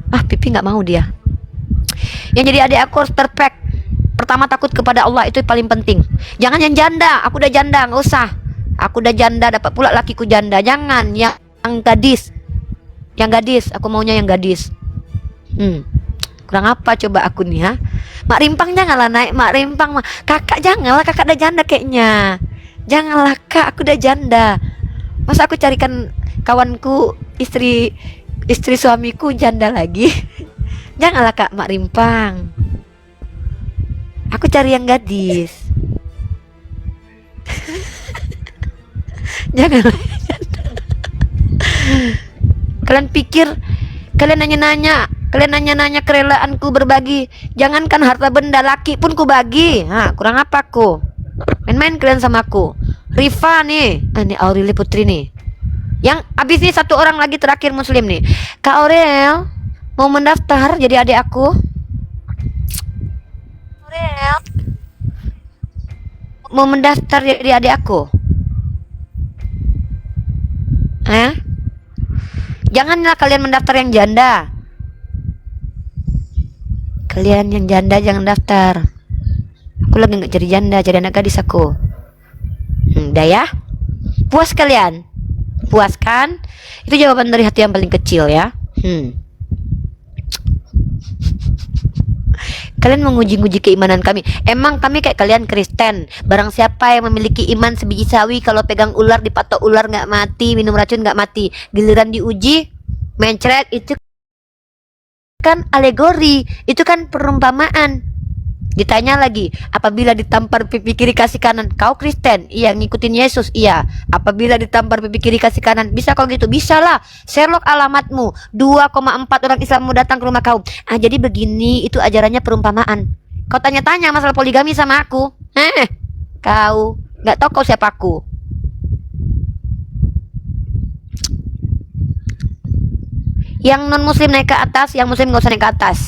Ah, Pipi nggak mau dia. Yang jadi adik aku harus perfect. Pertama takut kepada Allah, itu paling penting. Jangan yang janda. Aku udah janda, nggak usah. Aku udah janda, dapat pula lakiku janda. Jangan yang gadis. Yang gadis, aku maunya yang gadis. Kurang apa coba aku nih, ha? Mak Rimpang janganlah naik, Mak Rimpang. Kakak janganlah, kakak udah janda kayaknya. Janganlah kak, aku udah janda. Masa aku carikan kawanku, istri suamiku janda lagi? Janganlah kak, Mak Rimpang. Aku cari yang gadis. Janganlah janda. Kalian pikir, kalian nanya-nanya kerelaanku berbagi. Jangankan harta benda, laki pun ku bagi. Kurang apa aku? Main-main kalian sama aku. Rifa nih, ini Aurelie Putri nih. Yang abis nih satu orang lagi terakhir Muslim nih. Kak Aurel mau mendaftar jadi adik aku. Aurel mau mendaftar jadi adik aku. Janganlah kalian mendaftar yang janda. Kalian yang janda jangan daftar. Aku lagi nggak cari janda, cari anak gadis aku. Udah ya? Puas kalian? Puas kan? Itu jawaban dari hati yang paling kecil ya. Kalian menguji-nguji keimanan kami. Emang kami kayak kalian Kristen. Barang siapa yang memiliki iman sebiji sawi, kalau pegang ular dipatok ular nggak mati, minum racun nggak mati. Giliran diuji mencret, itu kan alegori, itu kan perumpamaan. Ditanya lagi, apabila ditampar pipi kiri kasih kanan, kau Kristen? Iya, ngikutin Yesus. Iya. Apabila ditampar pipi kiri kasih kanan, bisa kau gitu? Bisa lah. Sherlock alamatmu. 2,4 orang Islam mau datang ke rumah kau. Jadi begini, itu ajarannya perumpamaan. Kau tanya-tanya masalah poligami sama aku. Kau nggak tahu kau siapa aku. Yang non Muslim naik ke atas, yang Muslim nggak usah naik ke atas.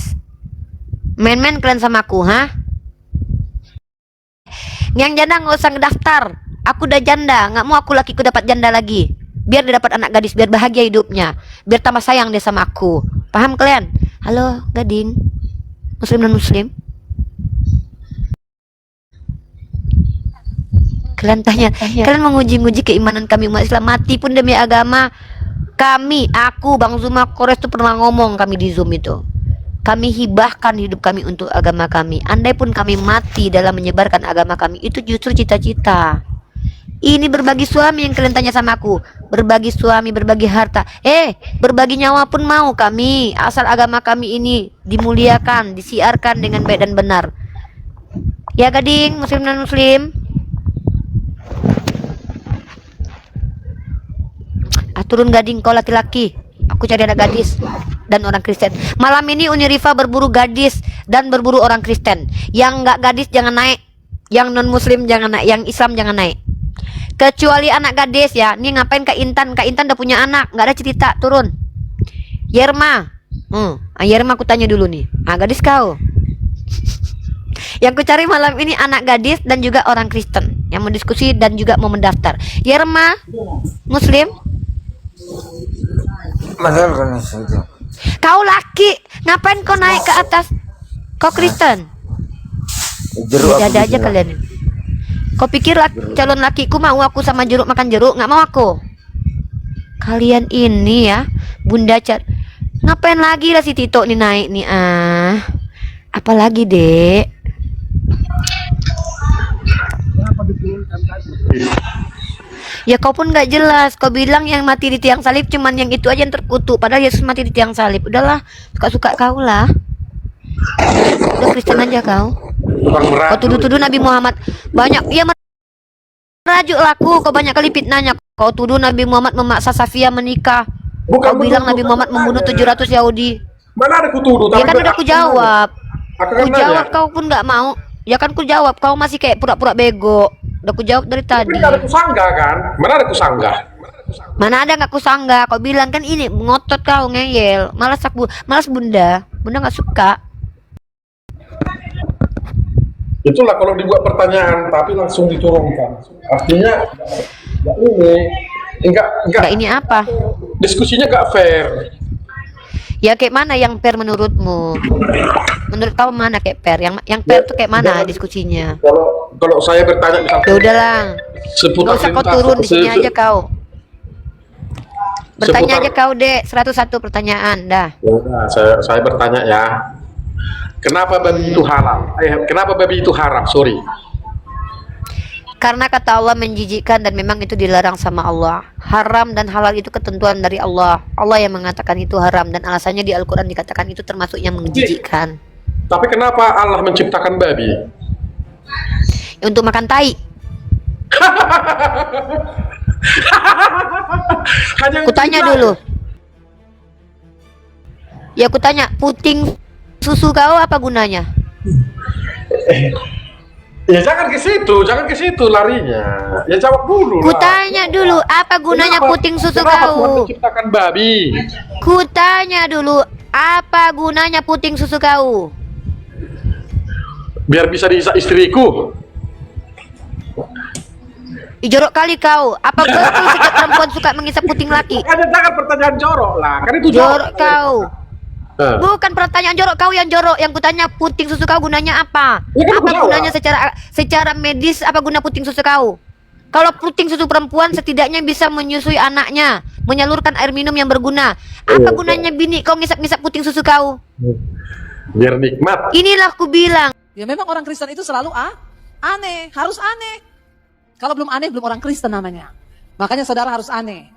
Main-main kalian sama aku, Yang janda nggak usah ngedaftar. Aku udah janda, nggak mau aku lakiku dapat janda lagi. Biar dia dapat anak gadis, biar bahagia hidupnya, biar tambah sayang dia sama aku. Paham kalian? Halo, gading, Muslim dan Muslim. Kalian tanya, kalian menguji-nguji keimanan kami umat Islam. Mati pun demi agama. Aku, Bang Zuma Kores tuh pernah ngomong kami di Zoom itu. Kami hibahkan hidup kami untuk agama kami. Andai pun kami mati dalam menyebarkan agama kami, itu justru cita-cita. Ini berbagi suami yang kalian tanya sama aku. Berbagi suami, berbagi harta. Berbagi nyawa pun mau kami. Asal agama kami ini dimuliakan, disiarkan dengan baik dan benar. Ya gading, Muslim dan Muslim. Turun gading kau laki-laki. Aku cari anak gadis dan orang Kristen. Malam ini Uni Rifa berburu gadis dan berburu orang Kristen. Yang nggak gadis jangan naik. Yang non Muslim jangan naik. Yang Islam jangan naik. Kecuali anak gadis ya. Nih ngapain Kak Intan? Kak Intan udah punya anak. Nggak ada cerita. Turun. Yerma. Yerma aku tanya dulu nih. Gadis kau. Yang ku cari malam ini anak gadis dan juga orang Kristen yang mau diskusi dan juga mau mendaftar. Yerma, Muslim. Kau laki, ngapain kau naik ke atas? Kau Kristen? Ada aja kalian. Kau pikir calon lakiku mau aku sama jeruk makan jeruk? Nggak mau aku. Kalian ini ya, Bunda ngapain lagi lah si Tito nih naik nih apalagi dek? Ya kau pun gak jelas. Kau bilang yang mati di tiang salib cuman yang itu aja yang terkutuk. Padahal Yesus mati di tiang salib. Udahlah, suka-suka kau lah. Udah Kristen aja kau. Kau tuduh-tuduh Nabi Muhammad banyak. Ya merajuk laku. Kau banyak kali fitnahnya. Kau tuduh Nabi Muhammad memaksa Safia menikah. Kau bilang Nabi Muhammad membunuh 700 Yahudi. Mana ada kutuduh? Ya kan udah aku jawab. Ku jawab kau pun gak mau. Ya kan ku jawab. Kau masih kayak pura-pura bego. Udah ku jawab dari tadi. Tapi ada kusanggah kan? Mana ada kusanggah? Mana ada nggak kusanggah? Kau bilang kan ini ngotot kau ngeyel. Malas Bunda. Bunda nggak suka. Itulah kalau dibuat pertanyaan tapi langsung diturunkan. Artinya enggak Enggak ini apa? diskusinya enggak fair. Ya kayak mana yang fair menurutmu? Menurut kamu mana kayak fair? Yang fair tuh kayak mana diskusinya? Kalau saya bertanya Ya udahlah. seputar Nggak usah kau lintas- turun di sini se- aja kau. Bertanya seputar- aja kau, Dek. 101 pertanyaan dah. Ya udah, saya bertanya ya. Kenapa babi itu halal? Kenapa babi itu haram? Sorry. Karena kata Allah menjijikkan dan memang itu dilarang sama Allah. Haram dan halal itu ketentuan dari Allah. Allah yang mengatakan itu haram dan alasannya di Al-Quran dikatakan itu termasuk yang menjijikkan. Tapi kenapa Allah menciptakan babi? Untuk makan tai. Kutanya dulu. Ya kutanya, puting susu kau apa gunanya? Ya jangan ke situ larinya. Ya jawab dulu. Kutanya dulu, apa gunanya puting susu kenapa Tuhan kau? menciptakan babi? Kutanya dulu, apa gunanya puting susu kau? Biar bisa diisak istriku. Jorok kali kau. Apa betul setiap perempuan suka mengisap puting laki? Makanya jangan pertanyaan jorok lah. Kan itu Jorok kau. Nah, Bukan pertanyaan jorok kau yang jorok. Yang kutanya puting susu kau gunanya apa? Ya kan Apa aku jawab. gunanya secara medis? Apa guna puting susu kau? Kalau puting susu perempuan setidaknya bisa menyusui anaknya, menyalurkan air minum yang berguna. Apa gunanya bini kau ngisap-ngisap puting susu kau? biar nikmat. Inilah ku bilang. Ya memang orang Kristen itu selalu aneh, harus aneh. Kalau belum aneh belum orang Kristen namanya. Makanya saudara harus aneh.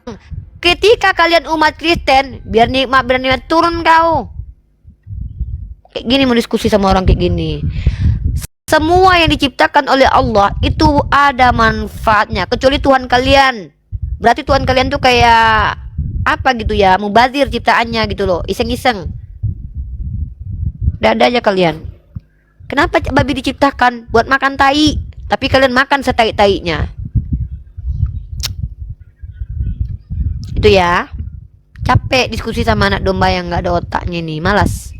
Ketika kalian umat Kristen, biar nikmat turun kau. Kayak gini mau diskusi sama orang kayak gini. Semua yang diciptakan oleh Allah itu ada manfaatnya, kecuali Tuhan kalian. Berarti Tuhan kalian tuh kayak apa gitu ya, mubazir ciptaannya gitu loh, iseng-iseng. Dada aja kalian. Kenapa babi diciptakan? Buat makan tai, tapi kalian makan setai-tainya. Itu ya. Capek diskusi sama anak domba yang nggak ada otaknya nih, malas.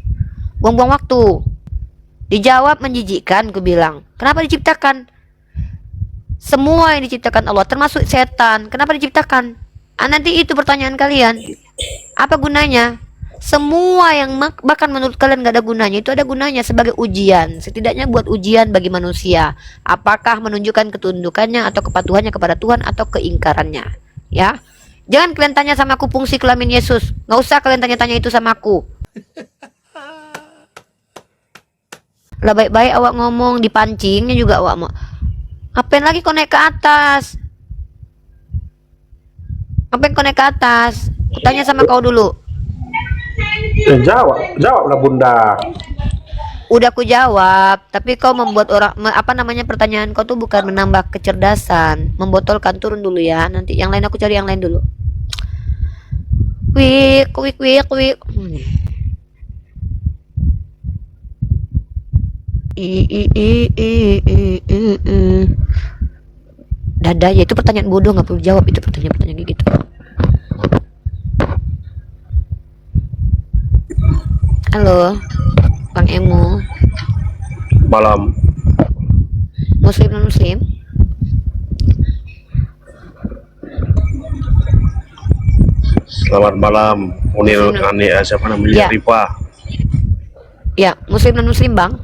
Buang-buang waktu. Dijawab menjijikkan, ku bilang. Kenapa diciptakan? Semua yang diciptakan Allah, termasuk setan. Kenapa diciptakan? Nanti itu pertanyaan kalian. Apa gunanya? Semua yang bahkan menurut kalian gak ada gunanya, itu ada gunanya sebagai ujian. Setidaknya buat ujian bagi manusia. Apakah menunjukkan ketundukannya atau kepatuhannya kepada Tuhan atau keingkarannya. Ya. Jangan kalian tanya sama aku fungsi kelamin Yesus. Gak usah kalian tanya-tanya itu sama aku. Lah baik-baik awak ngomong, dipancingnya juga awak mau. Ngapain lagi kau naik ke atas? Ngapain kau naik ke atas? Kutanya sama kau dulu. Jawablah bunda. Udah ku jawab, tapi kau membuat orang pertanyaan kau tuh bukan menambah kecerdasan, membotolkan. Turun dulu ya. Nanti yang lain aku cari yang lain dulu. Wik. Dada ya, itu pertanyaan bodoh, nggak perlu jawab itu pertanyaan kayak gitu. Halo, Bang Emu. Malam. Muslim non muslim? Selamat malam. Unil siapa namanya? Ya. Rifa. Ya, muslim non muslim, Bang.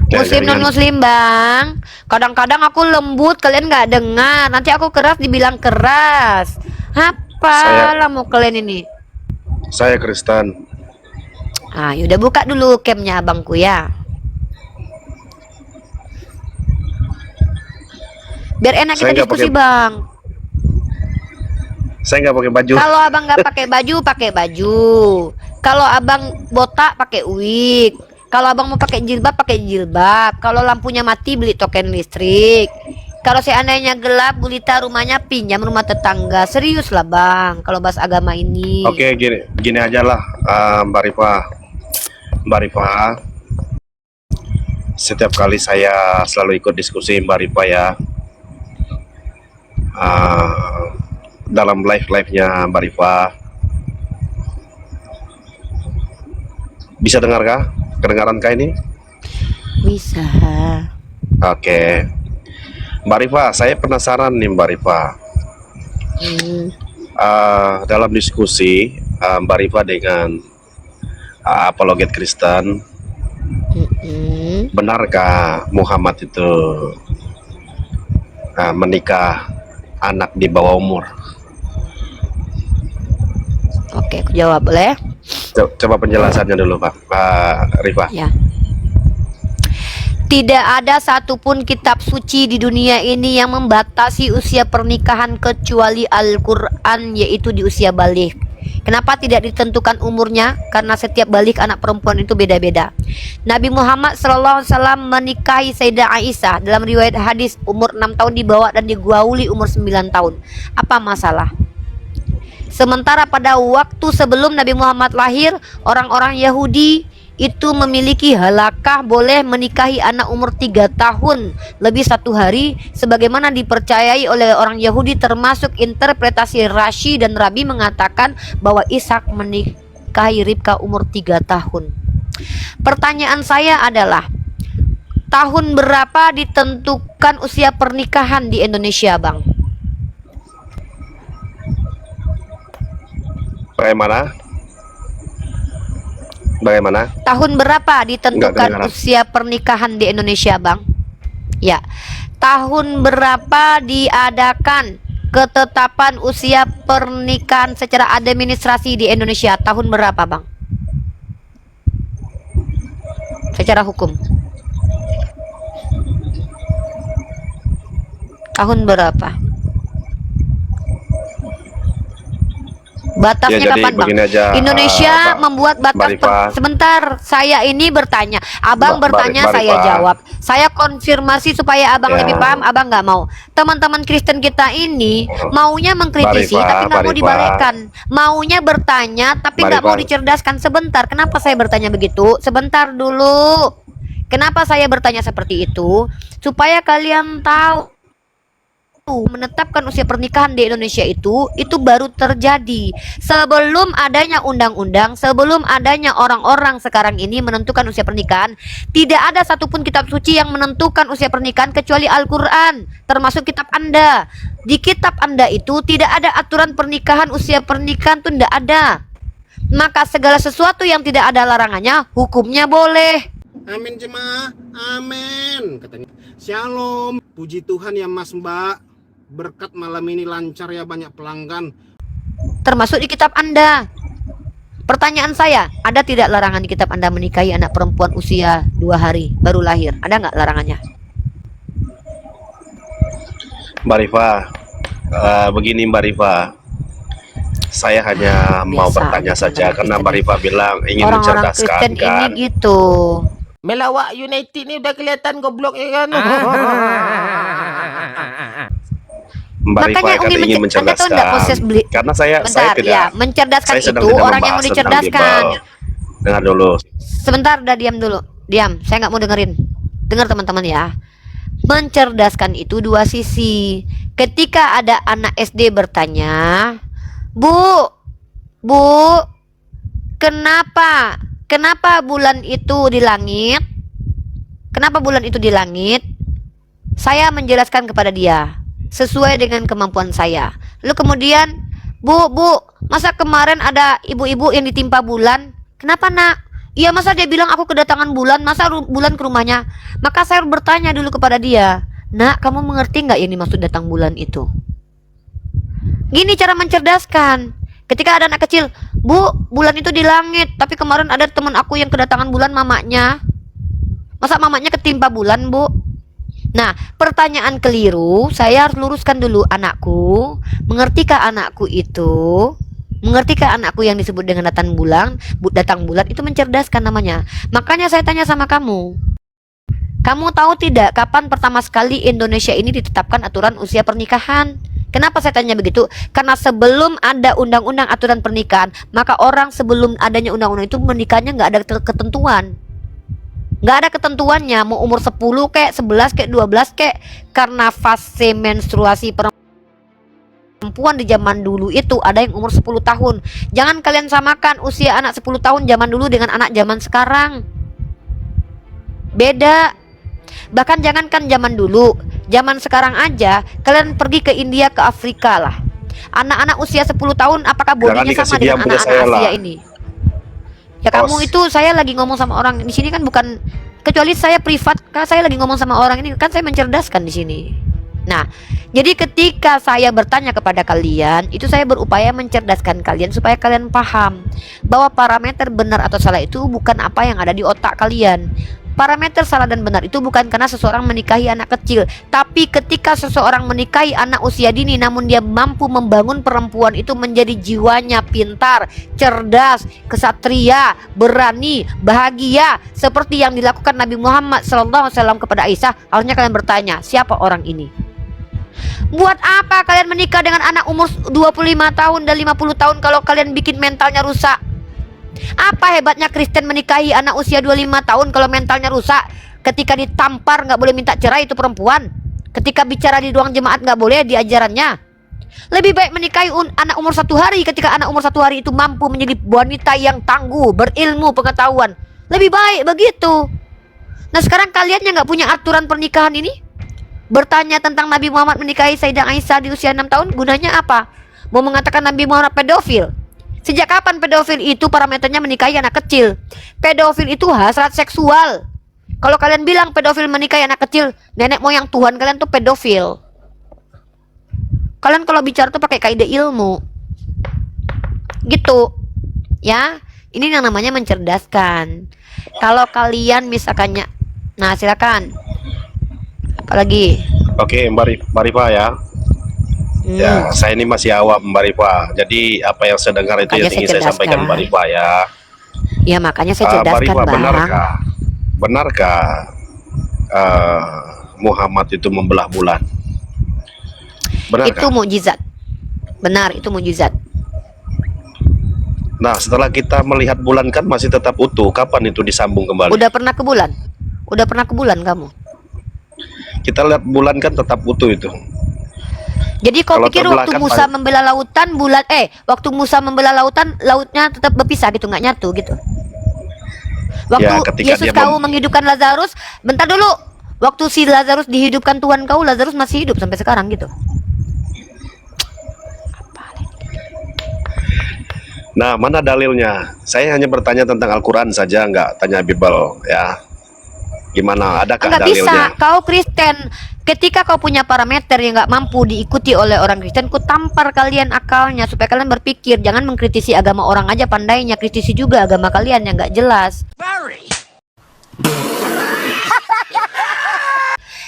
Muslim non muslim, Bang. Kadang-kadang aku lembut, kalian nggak dengar. Nanti aku keras dibilang keras. Apalah mau kalian ini? Saya Kristen. Yaudah buka dulu camnya abangku ya. Biar enak Saya kita nggak diskusi, pakai- Bang. Saya nggak pakai baju. Kalau abang nggak pakai baju. Kalau abang botak pakai wig. Kalau abang mau pakai jilbab. Kalau lampunya mati beli token listrik. Kalau seandainya gelap gulita rumahnya pinjam rumah tetangga. Serius lah bang. Kalau bahas agama ini. Oke, gini aja lah, Mbak Rifa. Setiap kali saya selalu ikut diskusi Mbak Rifa ya. Dalam live-nya Mbak Rifa, Bisa dengarkah? Kedengaran kah ini? Bisa. Oke. Mbak Rifa, saya penasaran nih Mbak Rifa. Hmm. Dalam diskusi Mbak Rifa dengan apologet Kristen, benarkah Muhammad itu menikah anak di bawah umur? Oke, aku jawab boleh? Coba penjelasannya dulu Pak Rifa. Ya. Tidak ada satupun kitab suci di dunia ini yang membatasi usia pernikahan kecuali Al-Quran, yaitu di usia balik. Kenapa tidak ditentukan umurnya? Karena setiap balik anak perempuan itu beda-beda. Nabi Muhammad SAW menikahi Sayyidah Aisyah dalam riwayat hadis umur 6 tahun dibawa dan digauli umur 9 tahun. Apa masalah? Sementara pada waktu sebelum Nabi Muhammad lahir, orang-orang Yahudi itu memiliki halakah boleh menikahi anak umur 3 tahun lebih 1 hari, sebagaimana dipercayai oleh orang Yahudi, termasuk interpretasi Rashi dan Rabi mengatakan bahwa Ishak menikahi Ribka umur 3 tahun. Pertanyaan saya adalah, tahun berapa ditentukan usia pernikahan di Indonesia, Bang? Bagaimana? Tahun berapa ditentukan usia pernikahan di Indonesia, Bang? Ya. Tahun berapa diadakan ketetapan usia pernikahan secara administrasi di Indonesia? Tahun berapa, Bang? Secara hukum. Tahun berapa? Batasnya Ya, jadi kapan, Bang? begini aja, Indonesia membuat batas. Sebentar, saya ini bertanya, Abang bertanya, Mbak saya Rifa. jawab. Saya konfirmasi supaya Abang Ya. lebih paham. Abang nggak mau. Teman-teman Kristen kita ini maunya mengkritisi, Mbak Rifa, tapi nggak Mbak mau Rifa. dibalekkan. Maunya bertanya, tapi Mbak nggak mau Rifa. dicerdaskan. Sebentar, kenapa saya bertanya begitu? Sebentar dulu. Kenapa saya bertanya seperti itu? Supaya kalian tahu, menetapkan usia pernikahan di Indonesia itu baru terjadi sebelum adanya undang-undang, sebelum adanya orang-orang sekarang ini menentukan usia pernikahan. Tidak ada satupun kitab suci yang menentukan usia pernikahan kecuali Al-Quran, termasuk kitab Anda. Di kitab Anda itu tidak ada aturan pernikahan, usia pernikahan itu tidak ada. Maka segala sesuatu yang tidak ada larangannya, hukumnya boleh. Amin jemaah, amin katanya. Shalom, puji Tuhan ya Mas Mbak. Berkat malam ini lancar ya, banyak pelanggan. Termasuk di kitab Anda. Pertanyaan saya, ada tidak larangan di kitab Anda menikahi anak perempuan usia 2 hari baru lahir? Ada nggak larangannya? Mbak Rifa, begini Mbak Rifa, saya hanya mau bertanya saja karena Mbak Rifa bilang ingin Orang-orang mencerdaskan Kristen kan. ini gitu. Melawak United nih udah kelihatan goblok ya kan. Mbak Rifa Makanya kan Umi ingin Anda tahu nggak proses mencerdaskan. beli? Karena saya Bentar, tidak. ya, mencerdaskan saya sedang itu tidak orang yang mau membahas tentang dicerdaskan. Bible. Dengar dulu. Sebentar, udah diam dulu. Diam, saya nggak mau dengerin. Dengar teman-teman ya. Mencerdaskan itu 2 sisi. Ketika ada anak SD bertanya, Bu, kenapa bulan itu di langit? Kenapa bulan itu di langit? Saya menjelaskan kepada dia sesuai dengan kemampuan saya. Lalu kemudian, Bu, masa kemarin ada ibu-ibu yang ditimpa bulan? Kenapa, Nak? Iya, masa dia bilang aku kedatangan bulan, masa bulan ke rumahnya? Maka saya bertanya dulu kepada dia, Nak, kamu mengerti nggak yang dimaksud datang bulan itu? Gini cara mencerdaskan. Ketika ada anak kecil, Bu, bulan itu di langit, tapi kemarin ada teman aku yang kedatangan bulan, mamanya. Masa mamanya ketimpa bulan, Bu? Nah, pertanyaan keliru, saya harus luruskan dulu, anakku. Mengertikah anakku yang disebut dengan datang bulan itu mencerdaskan namanya. Makanya saya tanya sama kamu. Kamu tahu tidak kapan pertama sekali Indonesia ini ditetapkan aturan usia pernikahan? Kenapa saya tanya begitu? Karena sebelum ada undang-undang aturan pernikahan, maka orang sebelum adanya undang-undang itu menikahnya nggak ada ketentuan. Nggak ada ketentuannya, mau umur 10 kek, 11 kek, 12 kek, karena fase menstruasi perempuan perempuan di zaman dulu itu ada yang umur 10 tahun. Jangan kalian samakan usia anak 10 tahun zaman dulu dengan anak zaman sekarang. Beda. Bahkan jangankan zaman dulu, zaman sekarang aja kalian pergi ke India, ke Afrika lah. Anak-anak usia 10 tahun apakah bodinya sama dengan anak-anak Asia ini? Ya kamu itu, saya lagi ngomong sama orang di sini kan, bukan kecuali saya privat, kan saya lagi ngomong sama orang ini kan, saya mencerdaskan di sini. Nah, jadi ketika saya bertanya kepada kalian, itu saya berupaya mencerdaskan kalian supaya kalian paham bahwa parameter benar atau salah itu bukan apa yang ada di otak kalian. Parameter salah dan benar itu bukan karena seseorang menikahi anak kecil, tapi ketika seseorang menikahi anak usia dini namun dia mampu membangun perempuan itu menjadi jiwanya pintar, cerdas, kesatria, berani, bahagia, seperti yang dilakukan Nabi Muhammad SAW kepada Aisyah. Harusnya kalian bertanya, siapa orang ini? Buat apa kalian menikah dengan anak umur 25 tahun dan 50 tahun kalau kalian bikin mentalnya rusak? Apa hebatnya Kristen menikahi anak usia 25 tahun kalau mentalnya rusak? Ketika ditampar nggak boleh minta cerai itu perempuan. Ketika bicara di ruang jemaat nggak boleh di ajarannya. Lebih baik menikahi anak umur 1 hari ketika anak umur 1 hari itu mampu menjadi wanita yang tangguh, berilmu, pengetahuan. Lebih baik begitu. Nah sekarang kalian yang nggak punya aturan pernikahan ini bertanya tentang Nabi Muhammad menikahi Sayyidah Aisyah di usia 6 tahun, gunanya apa? Mau mengatakan Nabi Muhammad pedofil? Sejak kapan pedofil itu parameternya menikahi anak kecil? Pedofil itu hasrat seksual. Kalau kalian bilang pedofil menikahi anak kecil, nenek moyang Tuhan kalian tuh pedofil. Kalian kalau bicara tuh pakai kaidah ilmu. Gitu. Ya, ini yang namanya mencerdaskan. Kalau kalian misalkannya, nah silakan. Apalagi? Oke, Mbak Rifa ya. Ya, saya ini masih awam Mbak Rifa. Jadi apa yang saya dengar itu yang ingin saya sampaikan Mbak Rifa ya. Ya makanya saya cerdaskan, Mbak Rifa, benarkah Muhammad itu membelah bulan? Benarkah? Itu mukjizat. Benar, itu mukjizat. Nah, setelah kita melihat bulan kan masih tetap utuh. Kapan itu disambung kembali? Udah pernah ke bulan? Udah pernah ke bulan kamu? Kita lihat bulan kan tetap utuh itu. Jadi kau pikir waktu Musa membela lautan waktu Musa membela lautan, lautnya tetap berpisah gitu, nggak nyatu gitu? Waktu ya, Yesus kau menghidupkan Lazarus, bentar dulu. Waktu si Lazarus dihidupkan Tuhan kau, Lazarus masih hidup sampai sekarang gitu. Nah, mana dalilnya? Saya hanya bertanya tentang Al-Quran saja, nggak tanya Bible ya. Gimana? Adakah nggak dalilnya? Bisa, kau Kristen. Ketika kau punya parameter yang nggak mampu diikuti oleh orang Kristen, ku tampar kalian akalnya supaya kalian berpikir. Jangan mengkritisi agama orang aja pandainya, kritisi juga agama kalian yang nggak jelas.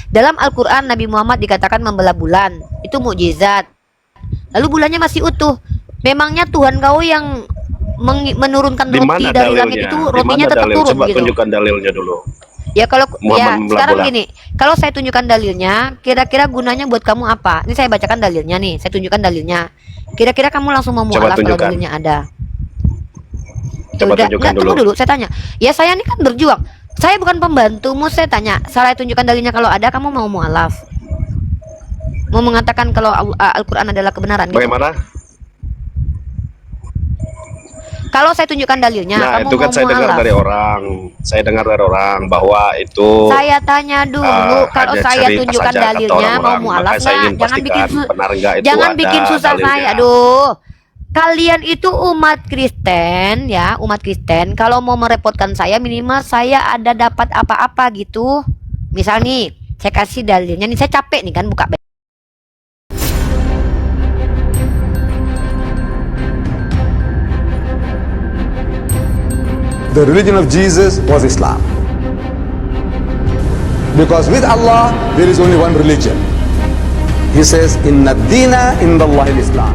Dalam Al-Quran Nabi Muhammad dikatakan membelah bulan, itu mukjizat. Lalu bulannya masih utuh. Memangnya Tuhan kau yang menurunkan roti dari langit itu, rotinya tetap turun Coba gitu? Tunjukkan dalilnya dulu. Ya kalau ya sekarang bulan. gini, kalau saya tunjukkan dalilnya, kira-kira gunanya buat kamu apa? Ini saya bacakan dalilnya nih, saya tunjukkan dalilnya. Kira-kira kamu langsung mau mualaf kalau dalilnya ada? Coba udah, tunjukkan tunggu dulu, saya tanya. Ya saya ini kan berjuang. Saya bukan pembantumu, saya tanya. Saya tunjukkan dalilnya kalau ada, kamu mau mualaf? Mau mengatakan kalau Al-Quran adalah kebenaran? Gitu? Bagaimana? Kalau saya tunjukkan dalilnya, nah, kamu itu kan mau saya dengar mualaf? dari orang. Saya dengar dari orang bahwa itu. Saya tanya dulu, kalau saya tunjukkan dalilnya mau mualaf nggak? Jangan bikin susah dalilnya. saya. Aduh, kalian itu umat Kristen ya, umat Kristen. Kalau mau merepotkan saya, minimal saya ada dapat apa-apa gitu. Misal nih, saya kasih dalilnya nih, saya capek nih kan buka. The religion of Jesus was Islam. Because with Allah, there is only one religion. He says, Inna dina indallahi al-Islam.